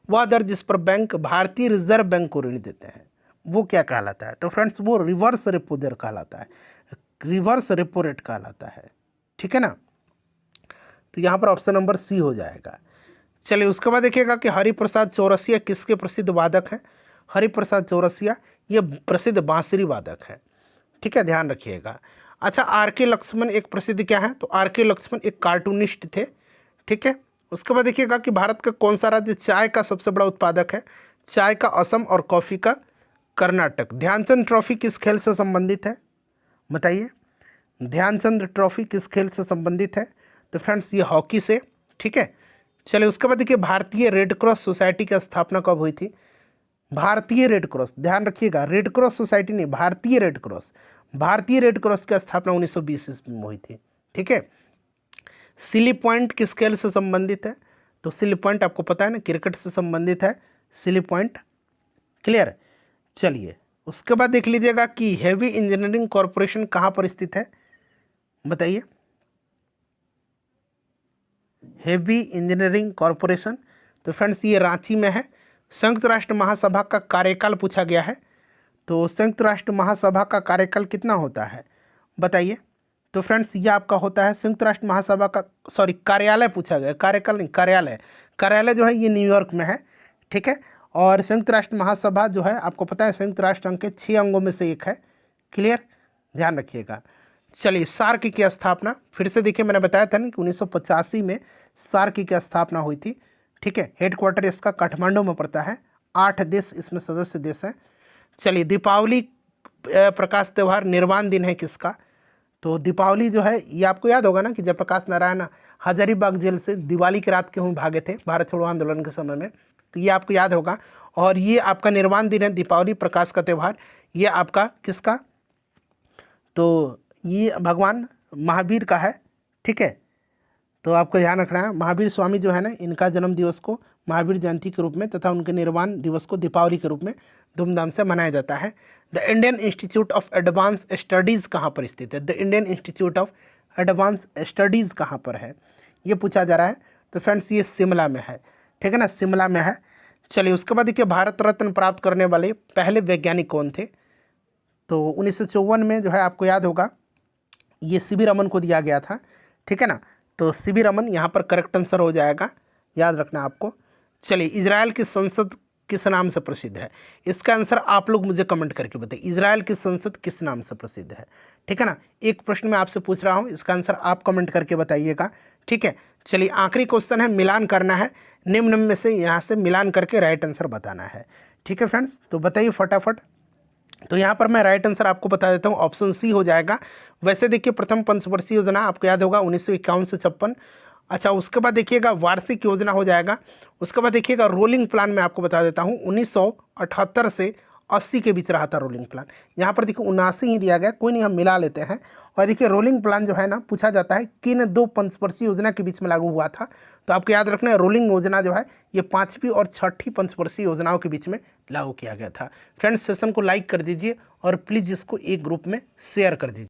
A: वह दर जिस पर बैंक भारतीय रिजर्व बैंक को ऋण देते हैं वो क्या कहलाता है, तो फ्रेंड्स वो रिवर्स रेपो दर कहलाता है, रिवर्स रेपो रेट कहलाता है, ठीक है ना। तो यहाँ पर ऑप्शन नंबर सी हो जाएगा। चलिए उसके बाद देखिएगा कि हरिप्रसाद चौरसिया किसके प्रसिद्ध वादक हैं। हरिप्रसाद चौरसिया ये प्रसिद्ध बांसुरी वादक है, ठीक है, ध्यान रखिएगा। अच्छा, आर के लक्ष्मण एक प्रसिद्ध क्या है, तो आर के लक्ष्मण एक कार्टूनिस्ट थे, ठीक है। उसके बाद देखिएगा कि भारत का कौन सा राज्य चाय का सबसे बड़ा उत्पादक है। चाय का असम और कॉफ़ी का कर्नाटक। ध्यानचंद ट्रॉफी किस खेल से संबंधित है, बताइए। ध्यानचंद ट्रॉफी किस खेल से संबंधित है, तो फ्रेंड्स ये हॉकी से, ठीक है। चलिए उसके बाद देखिए भारतीय रेड क्रॉस सोसाइटी की स्थापना कब हुई थी। भारतीय रेड क्रॉस, ध्यान रखिएगा, रेड क्रॉस सोसाइटी नहीं, भारतीय रेड क्रॉस। भारतीय रेड क्रॉस की स्थापना 1920 ईस्वी में हुई थी, ठीक है। सिली पॉइंट किस खेल से संबंधित है, तो सिली पॉइंट आपको पता है ना, क्रिकेट से संबंधित है सिली पॉइंट, क्लियर। चलिए उसके बाद देख लीजिएगा कि हेवी इंजीनियरिंग कॉरपोरेशन कहाँ पर स्थित है, बताइए। हेवी इंजीनियरिंग कॉरपोरेशन, तो फ्रेंड्स ये रांची में है। संयुक्त राष्ट्र महासभा का कार्यकाल पूछा गया है, तो संयुक्त राष्ट्र महासभा का कार्यकाल कितना होता है, बताइए। तो फ्रेंड्स ये आपका होता है संयुक्त राष्ट्र महासभा का, सॉरी कार्यालय पूछा गया, कार्यकाल नहीं, कार्यालय। कार्यालय जो है ये न्यूयॉर्क में है, ठीक है। और संयुक्त राष्ट्र महासभा जो है आपको पता है संयुक्त राष्ट्र अंग के 6 अंगों में से एक है, क्लियर, ध्यान रखिएगा। चलिए सार्क की स्थापना, फिर से देखिए मैंने बताया था ना कि 1985 में सार्क की स्थापना हुई थी, ठीक है। हेडक्वार्टर इसका काठमांडू में पड़ता है। 8 देश इसमें सदस्य देश हैं। चलिए दीपावली प्रकाश त्यौहार निर्वाण दिन है किसका, तो दीपावली जो है ये आपको याद होगा ना कि जयप्रकाश नारायण हजारीबाग जेल से दिवाली की रात क्यों भागे थे भारत छोड़ो आंदोलन के समय में, तो ये आपको याद होगा। और ये आपका निर्वाण दिन है, दीपावली प्रकाश का त्यौहार, ये आपका किसका, तो ये भगवान महावीर का है, ठीक है। तो आपको ध्यान रखना है, महावीर स्वामी जो है ना, इनका जन्म दिवस को महावीर जयंती के रूप में तथा उनके निर्वाण दिवस को दीपावली के रूप में धूमधाम से मनाया जाता है। The Indian institute of advance studies कहाँ पर स्थित है, the Indian institute of advance studies कहाँ पर है, ये पूछा जा रहा है। तो फ्रेंड्स ये शिमला में है, ठीक है ना, शिमला में है। चलिए उसके बाद देखिए भारत रत्न प्राप्त करने वाले पहले वैज्ञानिक कौन थे, तो 1954 में जो है आपको याद होगा ये सीवी रमन को दिया गया था, ठीक है ना। तो सीवी रमन यहाँ पर करेक्ट आंसर हो जाएगा, याद रखना आपको। चलिए इजराइल की संसद किस नाम से प्रसिद्ध है, इसका आंसर आप लोग मुझे कमेंट करके बताइए, इजराइल की संसद किस नाम से प्रसिद्ध है, ठीक है ना। एक प्रश्न मैं आपसे पूछ रहा हूँ, इसका आंसर आप कमेंट करके बताइएगा, ठीक है। चलिए आखिरी क्वेश्चन है, मिलान करना है, निम्न में से यहाँ से मिलान करके राइट आंसर बताना है, ठीक है फ्रेंड्स। तो बताइए फटाफट। तो यहाँ पर मैं राइट आंसर आपको बता देता हूँ, ऑप्शन सी हो जाएगा। वैसे देखिए प्रथम पंचवर्षीय योजना आपको याद होगा 1951 से 56। अच्छा उसके बाद देखिएगा वार्षिक योजना हो जाएगा। उसके बाद देखिएगा रोलिंग प्लान मैं आपको बता देता हूँ 1978 से 80 के बीच रहा था रोलिंग प्लान। यहाँ पर देखिए 79 ही दिया गया, कोई नहीं हम मिला लेते हैं। और देखिए रोलिंग प्लान जो है ना पूछा जाता है किन 2 पंचवर्षीय योजना के बीच में लागू हुआ था, तो आपको याद रखना है रोलिंग योजना जो है ये 5वीं और 6ठी पंचवर्षीय योजनाओं के बीच में लागू किया गया था। फ्रेंड्स सेशन को लाइक कर दीजिए और प्लीज़ इसको एक ग्रुप में शेयर कर दीजिए।